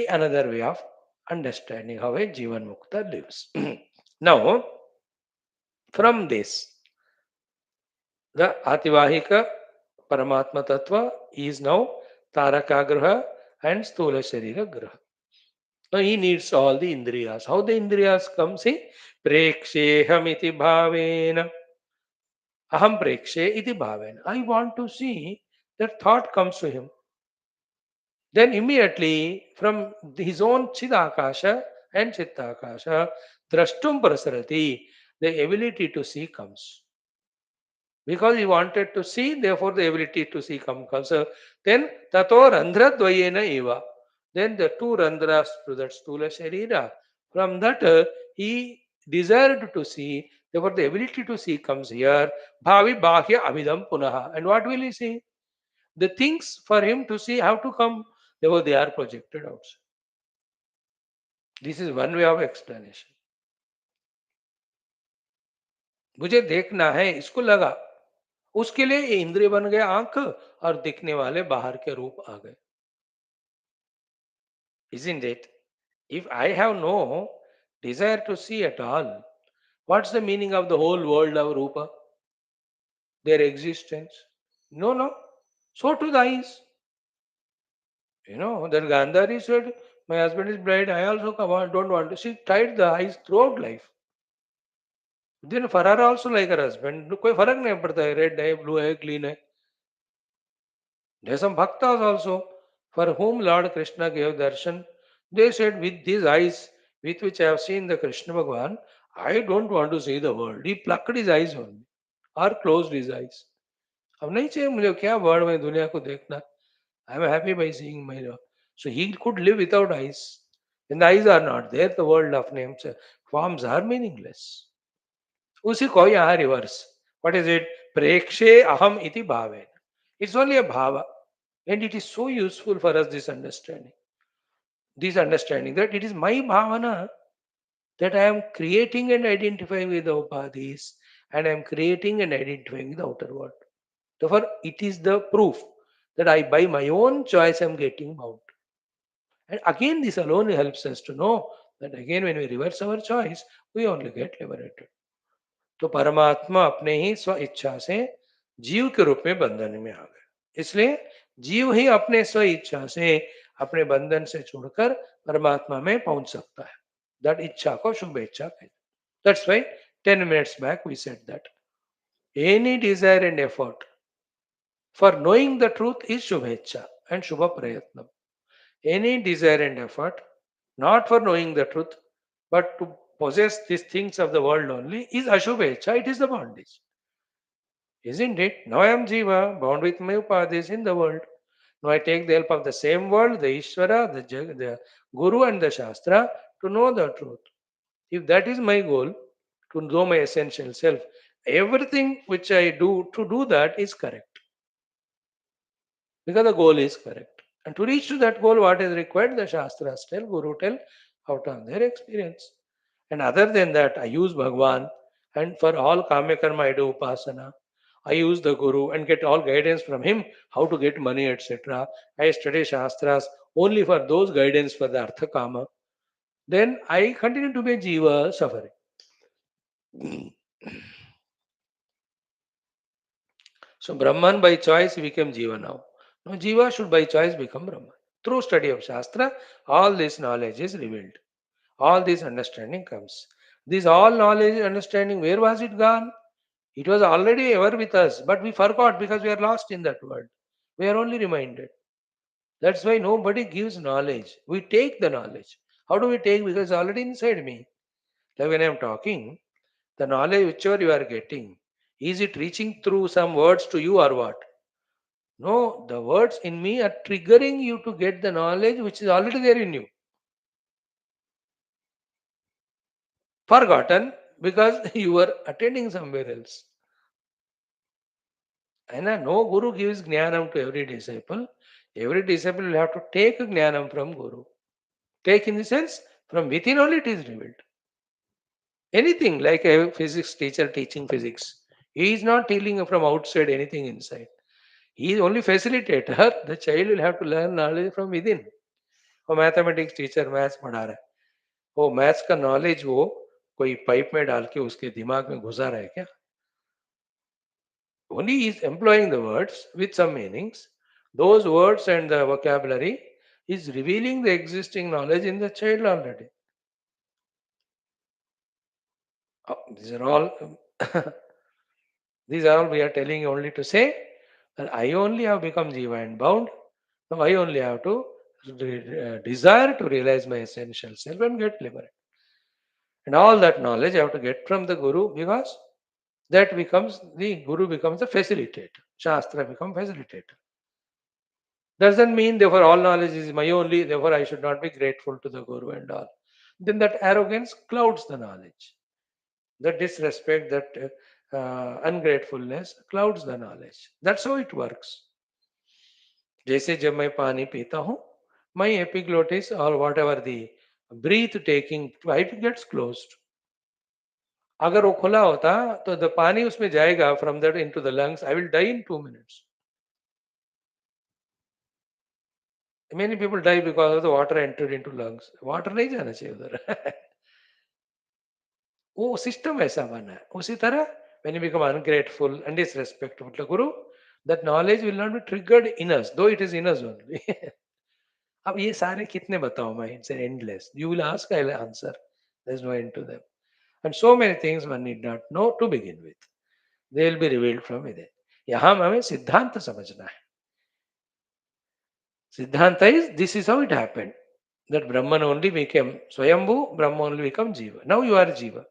Another way of understanding how a Jivan Mukta lives. Now, from this, the Ativahika Paramatma Tattva is now Taraka Graha and Stula Sharira Graha. Now he needs all the Indriyas. How the Indriyas come? See, Prekshehamiti Bhavena. Aham prekshe iti bhaven. I want to see. That thought comes to him. Then immediately from his own chidakasha and chittakasha, drashtum prasarati, the ability to see comes. Because he wanted to see, therefore the ability to see comes. Then tato randhradvayena eva. Then the two randhras to that stula sharira. From that he desired to see, therefore the ability to see comes here. Bhavi bahya abhidam punaha. And what will he see? The things for him to see have to come, therefore they are projected outside. This is one way of explanation. मुझे देखना है, इसको लगा, उसके लिए ये इंद्रिय बन गए आंख और दिखने वाले बाहर के रूप आ गए. Isn't it? If I have no desire to see at all, what's the meaning of the whole world of Rupa? Their existence? No, no. So to the eyes. That Gandhari said, my husband is blind, I also don't want to. She tried the eyes throughout life. Then Farhara also like her husband. कोई फर्क नहीं पड़ता है, red है, blue है, clean है. There are some bhaktas also for whom Lord Krishna gave darshan. They said, with these eyes with which I have seen the Krishna Bhagwan, I don't want to see the world. He plucked his eyes only or closed his eyes. अब नहीं चाहिए मुझे क्या world में दुनिया को देखना. I am happy by seeing my Lord. So he could live without eyes. When the eyes are not there, the world of names, forms are meaningless. उसी को यहाँ reverse. What is it? Prekshe aham iti bhaven. It's only a bhava. And it is so useful for us, this understanding. This understanding that it is my bhavana that I am creating and identifying with the upadhis, and I am creating and identifying with the outer world. Therefore, it is the proof that I, by my own choice, am getting bound. And again, this alone helps us to know that again, when we reverse our choice, we only get liberated. तो परमात्मा अपने ही स्व इच्छा से जीव के रूप में बंधन में आ गए. इसलिए जीव ही अपने स्व इच्छा से अपने बंधन से छोड़कर परमात्मा में पहुंच सकता है. दैट इच्छा को शुभ इच्छा कहते. That's why 10 minutes back we said that any desire and effort for knowing the truth is shubhecha and shubha prayatnam. Any desire and effort not for knowing the truth but to possess these things of the world only is ashubhecha. It is the bondage. Isn't it? Now I am Jiva, bound with my upadhis in the world. Now I take the help of the same world, the Ishvara, the Guru and the Shastra to know the truth. If that is my goal, to know my essential self, everything which I do to do that is correct. Because the goal is correct. And to reach to that goal, what is required? The Shastras tell, Guru tell, out of their experience. And other than that, I use Bhagwan, and for all Kamya Karma I do Upasana. I use the Guru and get all guidance from him, how to get money, etc. I study Shastras only for those guidance for the Artha Kama. Then I continue to be Jiva suffering. So Brahman by choice became Jiva now. Now Jiva should by choice become Brahman. Through study of Shastra, all this knowledge is revealed. All this understanding comes. This all knowledge, understanding, where was it gone? It was already ever with us, but we forgot because we are lost in that world. We are only reminded. That's why nobody gives knowledge. We take the knowledge. How do we take? Because it's already inside me. Like when I'm talking, the knowledge whichever you are getting, is it reaching through some words to you or what? No, the words in me are triggering you to get the knowledge which is already there in you. Forgotten because you were attending somewhere else. And no Guru gives Jnanam to every disciple. Every disciple will have to take Jnanam from Guru. Take in the sense, from within only it is revealed. Anything like a physics teacher teaching physics. He is not telling from outside anything inside. He is only facilitator. The child will have to learn knowledge from within. और mathematics teacher maths पढ़ा रहा है, वो maths का knowledge वो कोई pipe में डाल के उसके दिमाग में घुसा रहा है क्या? Only he is employing the words with some meanings. Those words and the vocabulary is revealing the existing knowledge in the child already. These are all These are all we are telling only to say that I only have become Jiva and bound. Now I only have to desire to realize my essential self and get liberated. And all that knowledge I have to get from the Guru, because that becomes the Guru becomes the facilitator. Shastra becomes facilitator. Doesn't mean therefore all knowledge is my only, therefore I should not be grateful to the Guru and all. Then that arrogance clouds the knowledge. The disrespect, that ungratefulness clouds the knowledge. That's how it works. जैसे जब मैं पानी पीता हूँ, my epiglottis or whatever the breath taking pipe gets closed. अगर वो खुला होता तो the पानी उसमें जाएगा from that into the lungs. I will die in 2 minutes. Many people die because of the water entered into lungs. Water नहीं जाना चाहिए उधर. वो सिस्टम ऐसा बना है. उसी तरह when you become ungrateful and disrespectful to Guru, that knowledge will not be triggered in us, though it is in us only. अब ये सारे कितने बताऊं मैं? It's endless. You will ask, I will answer. There's no end to them. And so many things one need not know to begin with. They will be revealed from within. यहाँ हमें सिद्धांत समझना है. Siddhanta is, this is how it happened. That Brahman only became Swayambhu, Brahma only become Jiva. Now you are Jiva.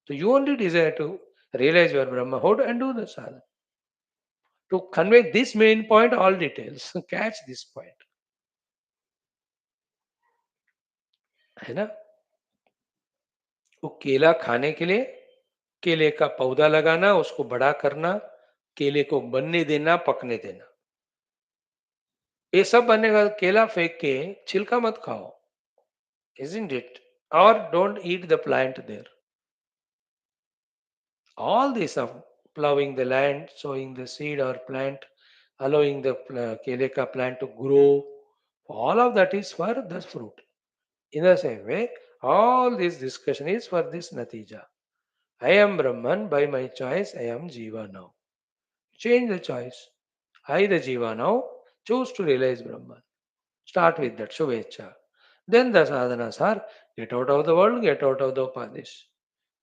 So you only desire to realize your Brahmahood and do the sadhana. To convey this main point, all details. Catch this point. है ना? वो केला खाने के लिए केले का पौधा लगाना, उसको बड़ा करना, केले को बनने देना, पकने देना, ये सब बनेगा. केला फेंक के छिलका मत खाओ, isn't it? Or don't eat the plant there. All this of plowing the land, sowing the seed or plant, allowing the keleka plant to grow, all of that is for the fruit. In the same way, all this discussion is for this natija. I am Brahman, by my choice, I am Jiva now. Change the choice. I, the Jiva now, choose to realize Brahman. Start with that, Shubhecha. Then the sadhanas are get out of the world, get out of the upadhis.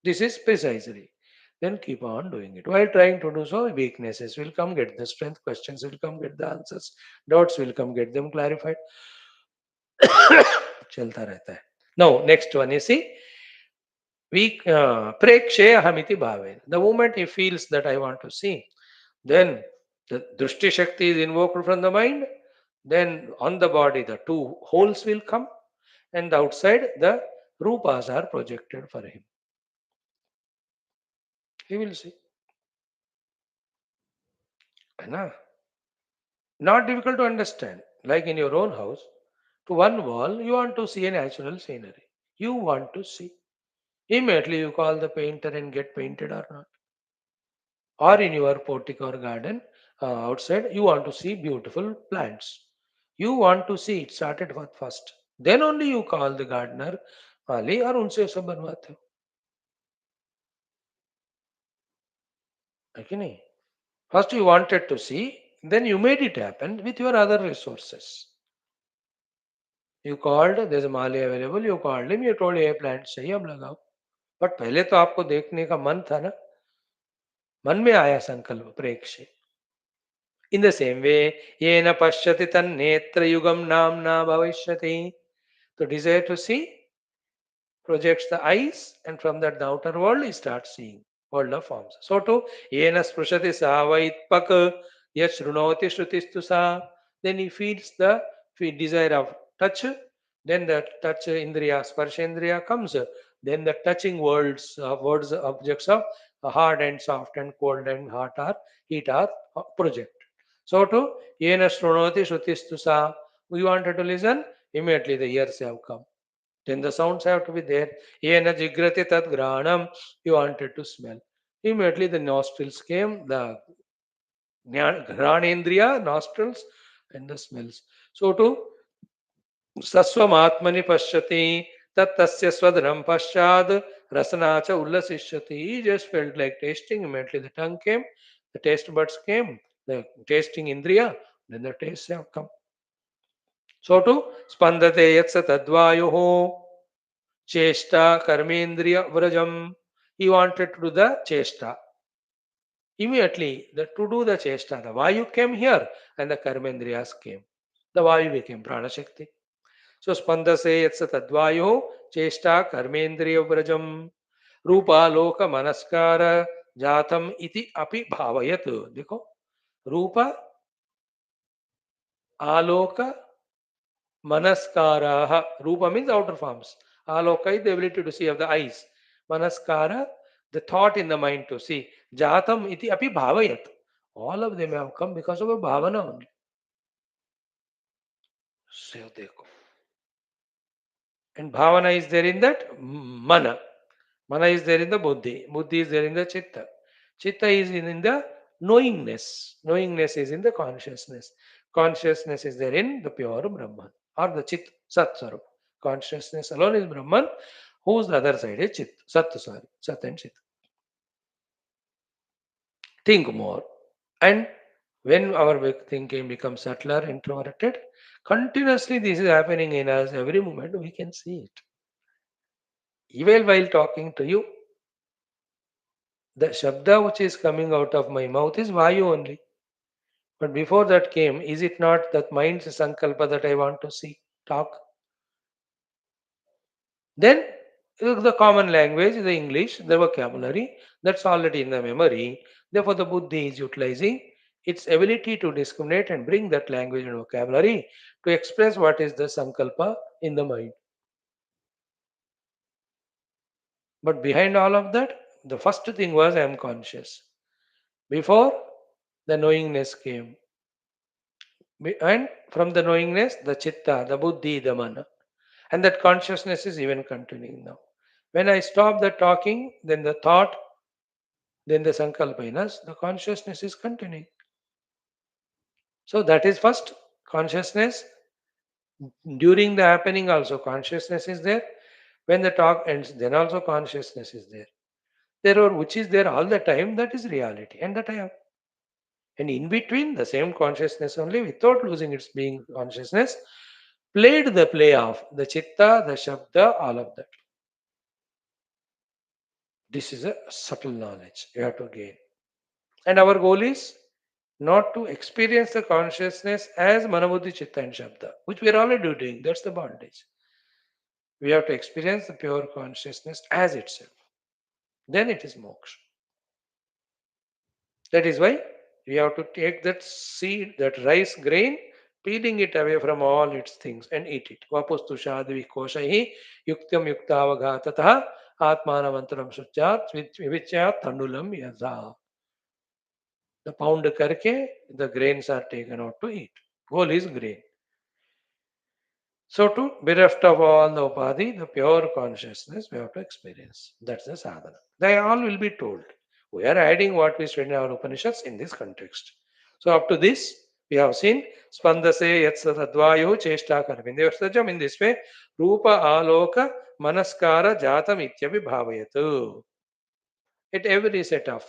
This is precisely. Then keep on doing it. While trying to do so, weaknesses will come, get the strength, questions will come, get the answers, doubts will come, get them clarified. चलता रहता है. Now, next one, you see, we prekshe hamiti bhave. The moment he feels that I want to see, then the drushti shakti is invoked from the mind. Then on the body, the two holes will come, and outside the rupas are projected for him. He will see. Not difficult to understand. Like in your own house, to one wall, you want to see a natural scenery. You want to see. Immediately you call the painter and get painted or not. Or in your portico or garden, outside, you want to see beautiful plants. You want to see it started with first. Then only you call the gardener, माली और उनसे सब बनवाते हो. है कि नहीं? First you wanted to see, then you made it happen with your other resources. You called, there's a mali available, you called him, you told ये plant चाहिए अब लगाओ. बट पहले तो आपको देखने का मन था ना, मन में आया संकल्प प्रेक्षे. In the same way, येन पश्यति तन्नेत्र युगम नाम्ना भविष्यति. So desire to see projects the eyes, and from that the outer world he starts seeing world of forms. So too, yena sprushati sa vaitpak yat shrunoti shrutistu sa. Then he feels the desire of touch. Then the touch indriya, sparshendriya comes. Then the touching words, objects of hard and soft and cold and hot or heat are projected. So too, yena shrunoti shrutistu sa. We wanted to listen, immediately the ears have come. Then the sounds have to be there. Yena jigrati tat granam. You wanted to smell. Immediately the nostrils came, the granendriya, nostrils, and the smells. So too, saswam atmani pashyati tat tasya swadram pasyad rasana cha ullasishyati. He just felt like tasting. Immediately the tongue came, the taste buds came, the tasting indriya, then the taste have come. So too, spandate yatsa tadvayoho. Cheshta, Karmendriya, Vrajam. He wanted to do the Cheshta. Immediately, to do the chesta, the Vayu came here and the Karmendriyas came. The Vayu became Prana Shakti. So Spandase Yatsa Tadvayo Chesta Karmendriya Vrajam Rupa Loka Manaskara Jatam Iti Api Bhavayat. देखो Rupa Aloka Manaskara. Rupa means outer forms. Aloka is the ability to see of the eyes. Manaskara, the thought in the mind to see. Jatam iti api bhavayat. All of them have come because of a bhavana only. So dekho. And bhavana is there in that mana. Mana is there in the buddhi. Buddhi is there in the chitta. Chitta is in the knowingness. Knowingness is in the consciousness. Consciousness is there in the pure Brahman or the chit, sat sarup. Consciousness alone is Brahman, whose the other side is chit, sat, sorry, sat and chit. Think more. And when our thinking becomes subtler, introverted, continuously this is happening in us every moment, we can see it. Even while talking to you, the shabda which is coming out of my mouth is vayu only. But before that came, is it not that mind's sankalpa that I want to see, talk? Then the common language, the English, the vocabulary, that's already in the memory. Therefore, the buddhi is utilizing its ability to discriminate and bring that language and vocabulary to express what is the sankalpa in the mind. But behind all of that, the first thing was I am conscious. Before the knowingness came. And from the knowingness, the chitta, the buddhi, the mana. And that consciousness is even continuing now. When I stop the talking, then the thought, then the sankalpa in us, the consciousness is continuing. So that is first consciousness. During the happening also consciousness is there. When the talk ends, then also consciousness is there. Therefore, which is there all the time, that is reality. And that I am. And in between, the same consciousness only, without losing its being consciousness, played the play of the chitta, the shabda, all of that. This is a subtle knowledge you have to gain. And our goal is not to experience the consciousness as Manabuddhi, Chitta and Shabda, which we are already doing. That's the bondage. We have to experience the pure consciousness as itself. Then it is moksha. That is why we have to take that seed, that rice grain, peeling it away from all its things and eat it. Vapustu shadvi koshahi yuktam yuktavaghatataha atmanamantaram suchat vivyat tandulam yaza. The pound karke, the grains are taken out to eat. Goal is grain. So to bereft of all the upadhi, the pure consciousness we have to experience. That's the sadhana. They all will be told. We are adding what we studied in our Upanishads in this context. So up to this, we have seen spandase yatsa tadvayo cheshta karmindevastajam. In this way, rupa aloka manaskara jatam ityavi bhavayatu. At every set of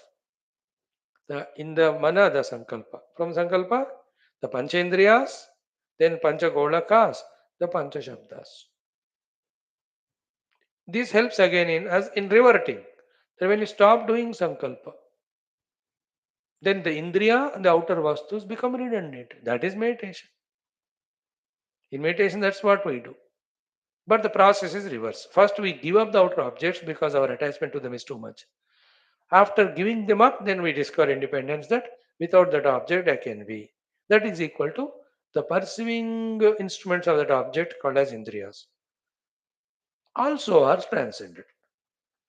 in the mana, the sankalpa. From sankalpa, the panchendriyas, then panchagolakas, the panchashabdas. This helps again in us in reverting. That when you stop doing sankalpa, then the indriya and the outer vastus become redundant. That is meditation. In meditation, that's what we do. But the process is reverse. First, we give up the outer objects because our attachment to them is too much. After giving them up, then we discover independence that without that object I can be. That is equal to the perceiving instruments of that object called as indriyas. Also are transcended.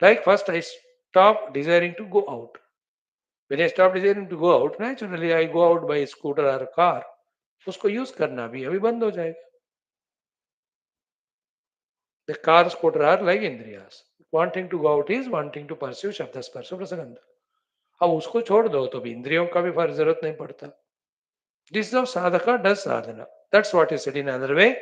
Like first I stop desiring to go out. When I stop desiring to go out, naturally I go out by scooter or car. उसको use करना भी अभी बंद हो जाएगा. The car, scooter are like indriyas. Wanting to go out is wanting to pursue शब्द स्पर्श रसगंध. अब उसको छोड़ दो तो भी इंद्रियों का भी फर्क जरूरत नहीं पड़ता. This is how sadhaka does sadhana. That's what is said in another way.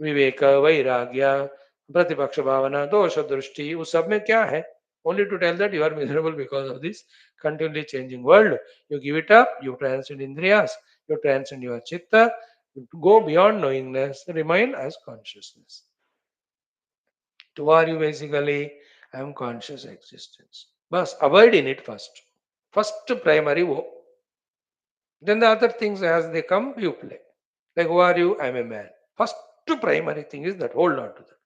Viveka, vairagya, प्रतिपक्ष भावना, दोष दृष्टि, उस सब में क्या है? Only to tell that you are miserable because of this continually changing world. You give it up, you transcend indriyas, you transcend your chitta, you go beyond knowingness, remain as consciousness. To are you basically? I am conscious existence. But avoid in it first. First primary O. Then the other things as they come, you play. Like, who are you? I'm a man. First primary thing is that. Hold on to that.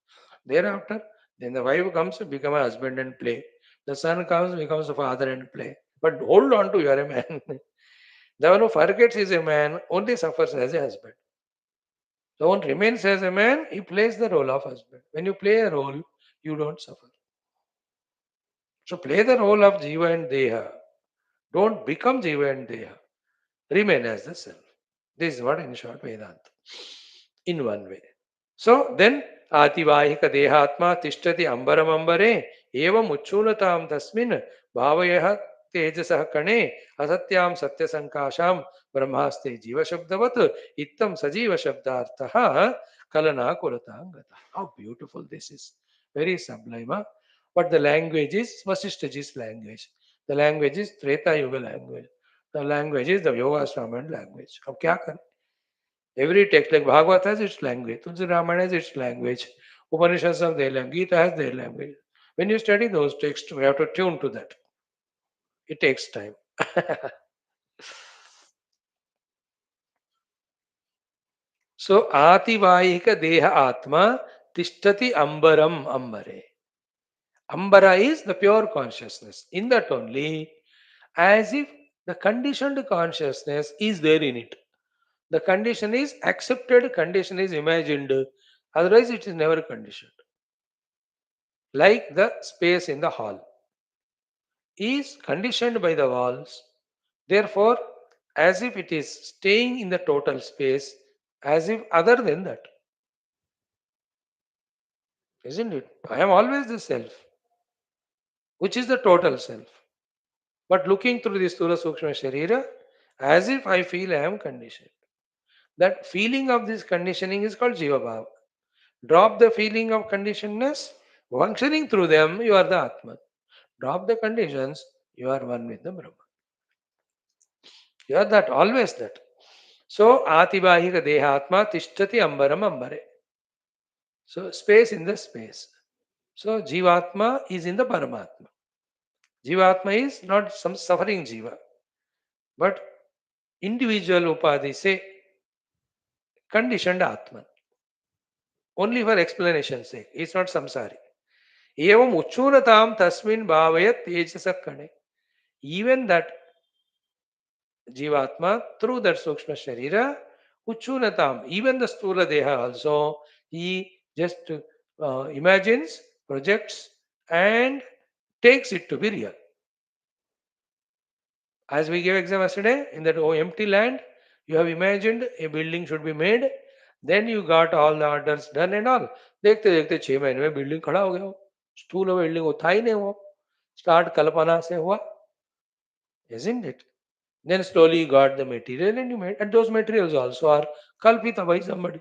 Thereafter, then the wife comes to become a husband and play. The son comes, becomes a father and play. But hold on to, you are a man. The one who forgets is a man only suffers as a husband. The one remains as a man, he plays the role of husband. When you play a role, you don't suffer. So play the role of Jiva and Deha. Don't become Jiva and Deha. Remain as the self. This is what in short Vedanta. In one way. So then Ativahika Dehatma Tishtati Ambaram Ambare Evam Uchunatam Tasmin Bhavayah Tejasah Kane Asatyam Satya Sankasham Brahmaste Jiva Shabdavat Ittam Sajiva Shabdarthaha Kalana Kulatangata. How beautiful this is. Very sublime. Huh? But the language is Vasishtaji's language. The language is Treta Yuga language. The language is the Yoga Brahman language. अब क्या करें? Every text like Bhagavad has its language, Tulsi Ramayana has its language, Upanishads have their language, Gita has their language. When you study those texts, we have to tune to that. It takes time. So Ativahika Deha Atma Tishtati Ambaram Ambare. Ambara is the pure consciousness. In that only, as if the conditioned consciousness is there in it. The condition is accepted, condition is imagined. Otherwise, it is never conditioned. Like the space in the hall is conditioned by the walls. Therefore, as if it is staying in the total space, as if other than that. Isn't it? I am always the self, which is the total self. But looking through this Sthula Sukshma Sharira, as if I feel I am conditioned. That feeling of this conditioning is called Jiva Bhava. Drop the feeling of conditionedness, functioning through them, you are the Atman. Drop the conditions, you are one with the Brahman. You are that, always that. So, Atibahika Dehatma Tishtati Ambaram Ambare. So, space in the space. So, Jivatma is in the Paramatma. Jivatma is not some suffering Jiva, but individual Upadhi, say, conditioned Atman. Only for explanation's sake. It's not samsari. Evam Uchunatam Tasmin Bhavayat Tejasakane. Even that Jivatma, through that Sukshma Sharira, Uchunatam, even the Stula Deha also, he just imagines, projects, and takes it to be real. As we gave example yesterday, in that empty land, you have imagined a building should be made, then you got all the orders done and all. देखते देखते 6 महीने में building खड़ा हो गया हो स्थूल building वो था ही नहीं वो स्टार्ट कल्पना से हुआ isn't it? Then slowly you got the material and you made, and those materials also are kalpita by somebody.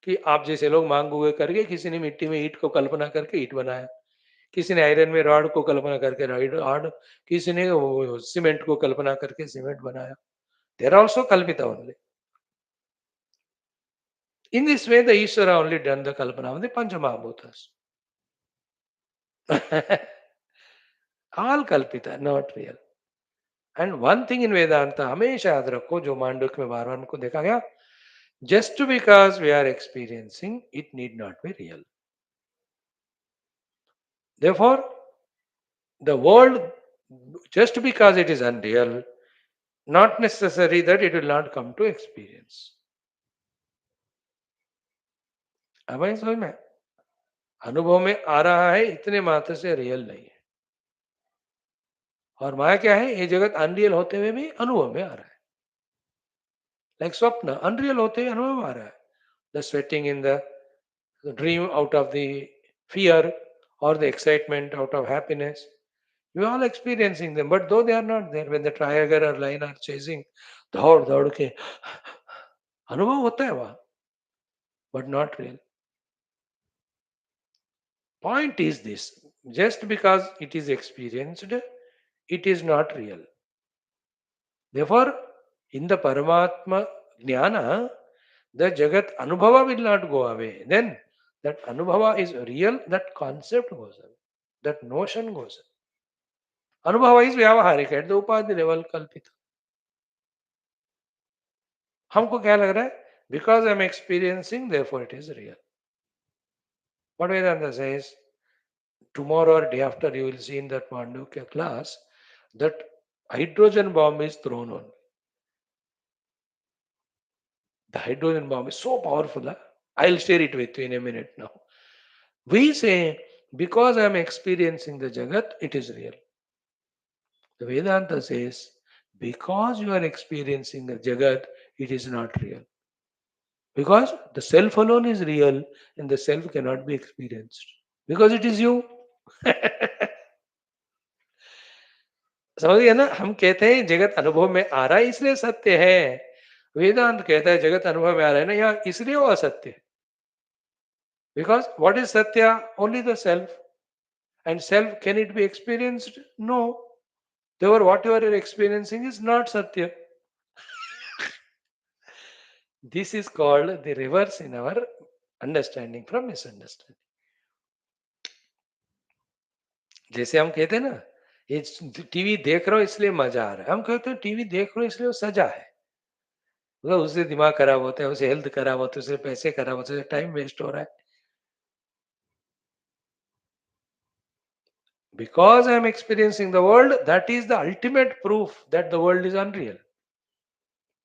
कि आप जैसे लोग मांगोगे करके किसी ने मिट्टी में ईंट को कल्पना करके ईंट बनाया किसी ने आयरन में रॉड को कल्पना करके रॉड किसी ने वो सीमेंट को कल्पना करके सीमेंट बनाया there also kalpita only in this way the Ishwara only done the kalpana of the pancha mahabhutas all kalpita not real and one thing in Vedanta हमेशा याद रखो जो मांडुक्य में बार बार को देखा गया just because we are experiencing it need not be real. Therefore, the world, just because it is unreal, not necessary that it will not come to experience. अब ये समझ में अनुभव में आ रहा है इतने मात्र से रियल नहीं है और माया क्या है ये जगत अनरियल होते हुए भी अनुभव में आ रहा है लाइक स्वप्न अनरियल होते हुए अनुभव में आ रहा है the sweating in the dream out of the fear or the excitement out of happiness. We are all experiencing them, but though they are not there, when the tiger or lion are chasing, दौड़ दौड़ के अनुभव होता है वहां, but not real. Point is this: just because it is experienced, it is not real. Therefore, in the Paramatma Jnana, the Jagat Anubhava will not go away. Then that Anubhava is real, that concept goes away, that notion goes away. अनुभव is व्यावहारिक at the उपाधि level कल्पित. हमको क्या लग रहा है? Because I am experiencing therefore it is real. What Vedanta says, tomorrow or day after you will see in that Mandukya class that hydrogen bomb is thrown on. The hydrogen bomb is so powerful. Huh? I'll share it with you in a minute now. We say, because I am experiencing the Jagat, it is real. The Vedanta says, because you are experiencing the Jagat, it is not real. Because the self alone is real and the self cannot be experienced. Because it is you. समझ गए ना? हम कहते हैं जगत अनुभव में आ रहा है इसलिए सत्य है. वेदांत कहता है जगत अनुभव में आ रहा है ना यहाँ इसलिए वो असत्य है. Because what is satya? Only the self. And self can it be experienced? No. There what you are experiencing is not satya. This is called the reverse in our understanding from misunderstanding. जैसे हम कहते हैं ना ये टीवी देख रहा हूं इसलिए मजा आ रहा है. हम कहते हैं टीवी देख रहा हूं इसलिए वो सजा है. मतलब उससे दिमाग खराब होता है, उसे हेल्थ खराब होता है, उसे पैसे खराब होते हैं, टाइम वेस्ट हो रहा है. Because I am experiencing the world, that is the ultimate proof that the world is unreal.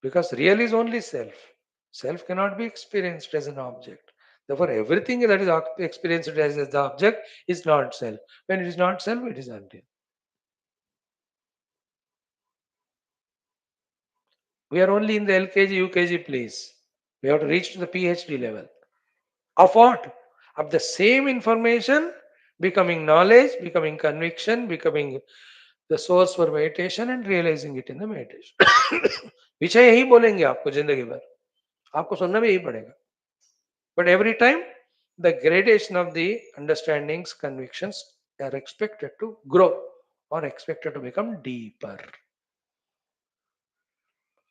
Because real is only self. Self cannot be experienced as an object. Therefore, everything that is experienced as the object is not self. When it is not self, it is unreal. We are only in the LKG, UKG place. We have to reach to the PhD level. Of what? Of the same information becoming knowledge, becoming conviction, becoming the source for meditation and realizing it in the meditation. विषय यही बोलेंगे आपको जिंदगी भर, आपको सुनना भी यही पड़ेगा. But every time the gradation of the understandings, convictions are expected to grow or expected to become deeper.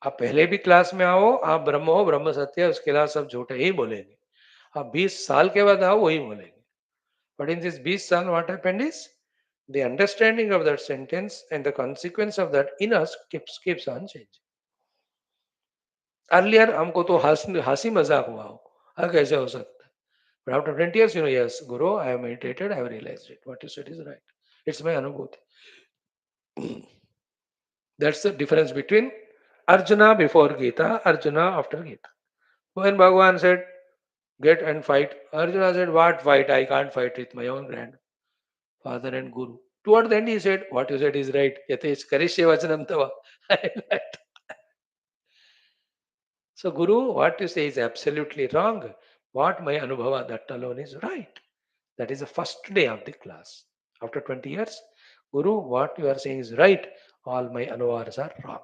आप पहले भी क्लास में आओ, आप ब्रह्म हो, ब्रह्म सत्य है, उसके अलावा सब झूठे ही बोलेंगे. आप 20 साल के बाद आओ वही बोलेंगे. But in this 20 साल what happened is the understanding of that sentence and the consequence of that in us keeps on changing. Earlier हमको तो हंसी मजाक हुआ हो, हाँ कैसे हो सकता है. But after 20 years, yes, Guru, I have meditated, I have realized it. What you said is right. It's my anubhuti. That's the difference between Arjuna before Gita, Arjuna after Gita. When Bhagavan said, get and fight, Arjuna said, what fight? I can't fight with my own grandfather and Guru. Toward the end, he said, what you said is right. Yatesh karishye vachanam tava. So, Guru, what you say is absolutely wrong. What my anubhava, that alone is right. That is the first day of the class. After 20 years, Guru, what you are saying is right. All my anubhavas are wrong.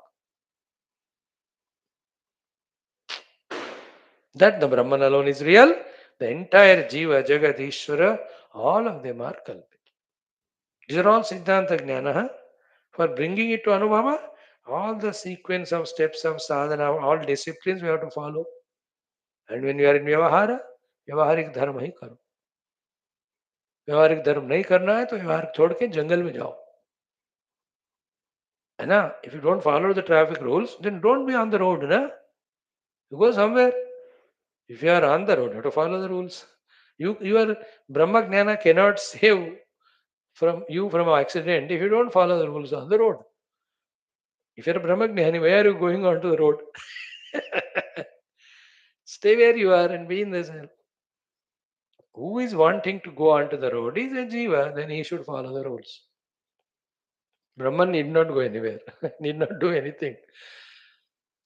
That the Brahman alone is real. The entire Jiva, Jagat, Ishvara, all of them are Kalpit. These are all Siddhanta Jnana. For bringing it to Anubhava, all the sequence of steps of sadhana, all disciplines we have to follow. And when you are in Vyavahara, Vyavaharik Dharma ही करो. व्यवहारिक धर्म नहीं करना है तो व्यवहार छोड़ के जंगल में जाओ, है ना. If you don't follow the traffic rules, then don't be on the road, na. You go somewhere. If you are on the road, you have to follow the rules. Your Brahma Jnana cannot save you from an accident if you don't follow the rules on the road. If you're a Brahma Jnani, why are you going onto the road? Stay where you are and be in the cell. Who is wanting to go onto the road is a Jiva, then he should follow the rules. Brahman need not go anywhere, need not do anything.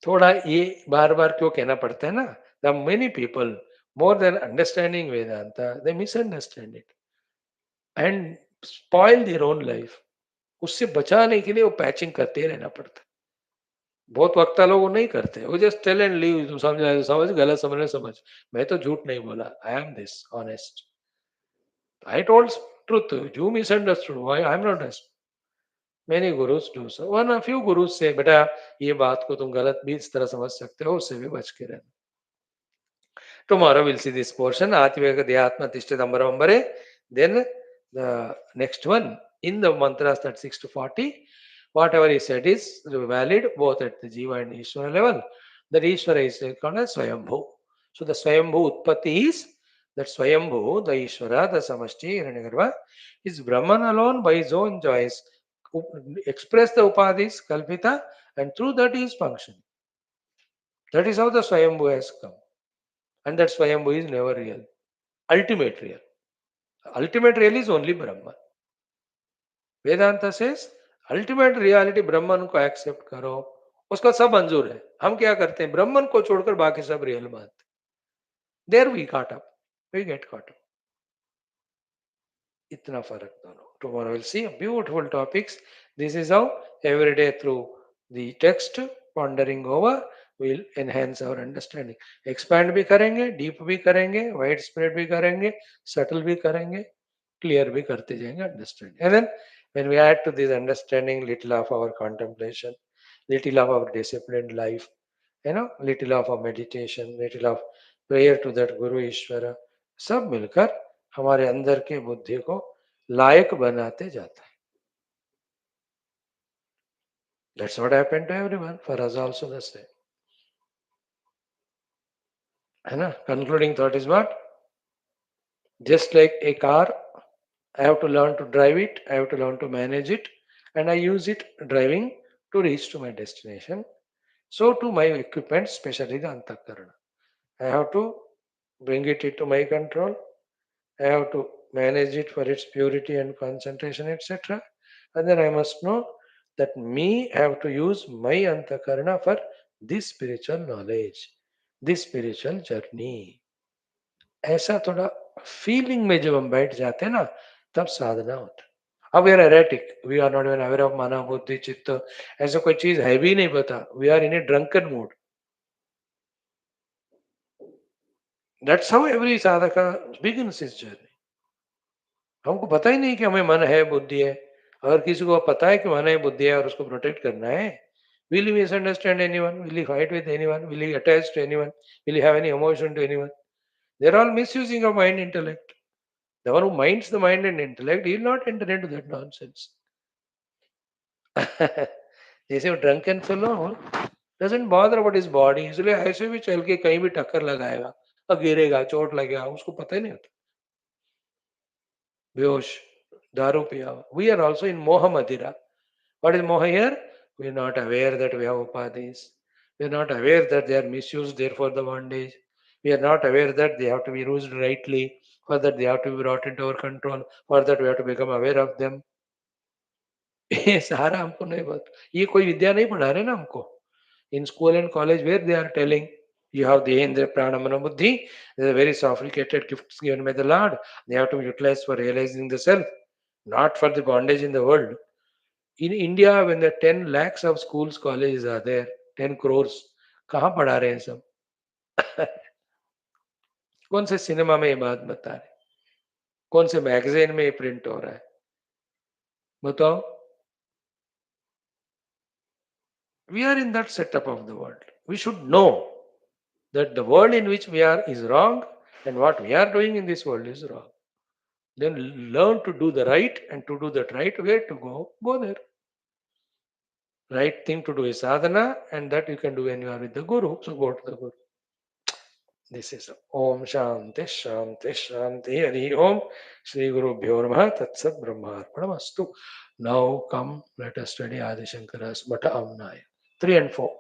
थोड़ा ये बार बार क्यों कहना पड़ता है ना. The many people, more than understanding Vedanta, they misunderstand it and spoil their own life. उससे बचाने के लिए वो पैचिंग करते रहना पड़ता है. बहुत वक्ता लोग वो नहीं करते, वो जस्ट टेल एंड लीव. तुम समझ आए तो समझ, गलत समझ समझ. मैं तो झूठ नहीं बोला. I am this honest. I told truth. You misunderstood. Why I am not honest. Many gurus do so. One a few gurus say, बेटा ये बात को तुम गलत भी इस तरह समझ सकते हो, उससे भी बच के रहना. Tomorrow we'll see this portion. Ativeka Dhyatma Tishtadambara Ambare. Then the next one, In the mantras that 6 to 40, whatever he said is valid both at the Jiva and Ishvara level. That Ishvara is called as Swayambhu. So the Swayambhu Utpatti is that Swayambhu, the Ishvara, the Samashti, Hiranyagarbha, is Brahman alone by his own choice, express the Upadhis, Kalpita, and through that he is functioning. That is how the Swayambhu has come. And that Swayambhu is never real. Ultimate real. Ultimate real is only Brahman. Vedanta says ultimate reality Brahman को accept करो, उसका सब मंजूर है. हम क्या करते हैं, ब्रह्मन को छोड़कर बाकी सब रियल मानते. There we caught up, we get caught up. इतना फर्क दोनों. Tomorrow will see beautiful topics. This is how every day through the text pondering over will enhance our understanding. Expand भी करेंगे, डीप भी करेंगे, वाइड स्प्रेड भी करेंगे, subtle भी करेंगे, क्लियर भी करते जाएंगे understanding. And then when we add to this understanding little of our contemplation, little of our disciplined life, little of our meditation, little of prayer to that Guru Ishvara, सब मिलकर हमारे अंदर के बुद्धि को लायक बनाते जाता है. That's what happened to everyone. For us also the same. है ना? Concluding thought is what? Just like a car, I have to learn to drive it, I have to learn to manage it, and I use it driving to reach to my destination. So to my equipment, especially the Antakarana, I have to bring it into my control. I have to manage it for its purity and concentration, etc. And then I must know that me have to use my Antakarana for this spiritual knowledge, this spiritual journey. ऐसा थोड़ा feeling में जब हम बैठ जाते हैं ना, तब साधना होता है. अब we are erratic, we are not even aware of माना बुद्धि चित्त, ऐसा कोई चीज है भी नहीं पता. We are in a drunken mood. That's how every sadhaka begins his journey. हमको पता ही नहीं कि हमें मन है, बुद्धि है. अगर किसी को पता है कि मन है, बुद्धि है और उसको प्रोटेक्ट करना है, will he misunderstand anyone? Will he fight with anyone? Will he attach to anyone? Will he have any emotion to anyone? They're all misusing of mind intellect. The one who minds the mind and intellect, he will not enter into that nonsense. जैसे वो drunken fellow doesn't bother about his body, इसलिए ऐसे भी चल के कहीं भी टक्कर लगाएगा और गिरेगा, चोट लगेगा, उसको पता ही नहीं होता. बेहोश, दारू पिया. We are also in moha madira. What is moha here? We are not aware that we have upadhis. We are not aware that they are misused, therefore the bondage. We are not aware that they have to be used rightly, for that they have to be brought into our control, for that we have to become aware of them. ये सारा हमको नहीं पता. ये कोई विद्या नहीं पढ़ा रहे ना हमको. In school and college where they are telling you have the Indra Prana Mano Buddhi, there are very sophisticated gifts given by the Lord. They have to be utilized for realizing the self, not for the bondage in the world. In India, when the 10 lakhs of schools, colleges are there, 10 crores, कहाँ पढ़ा रहे हैं सब? कौन से cinema में ये बात बता रहे? कौन से मैगजीन में ये प्रिंट हो रहा है? बताओ. We are in that setup of the world. We should know that the world in which we are is wrong and what we are doing in this world is wrong. Then learn to do the right, and to do that right, where to go there. Right thing to do is sadhana, and that you can do when you are with the Guru. So go to the Guru. This is Om Shanti Shanti Shanti Hari Om Shri Gurubhyo Namaha Tat Sat Brahmarpanamastu. Now come, let us study Adi Shankara's Bata Amnaya 3 and 4.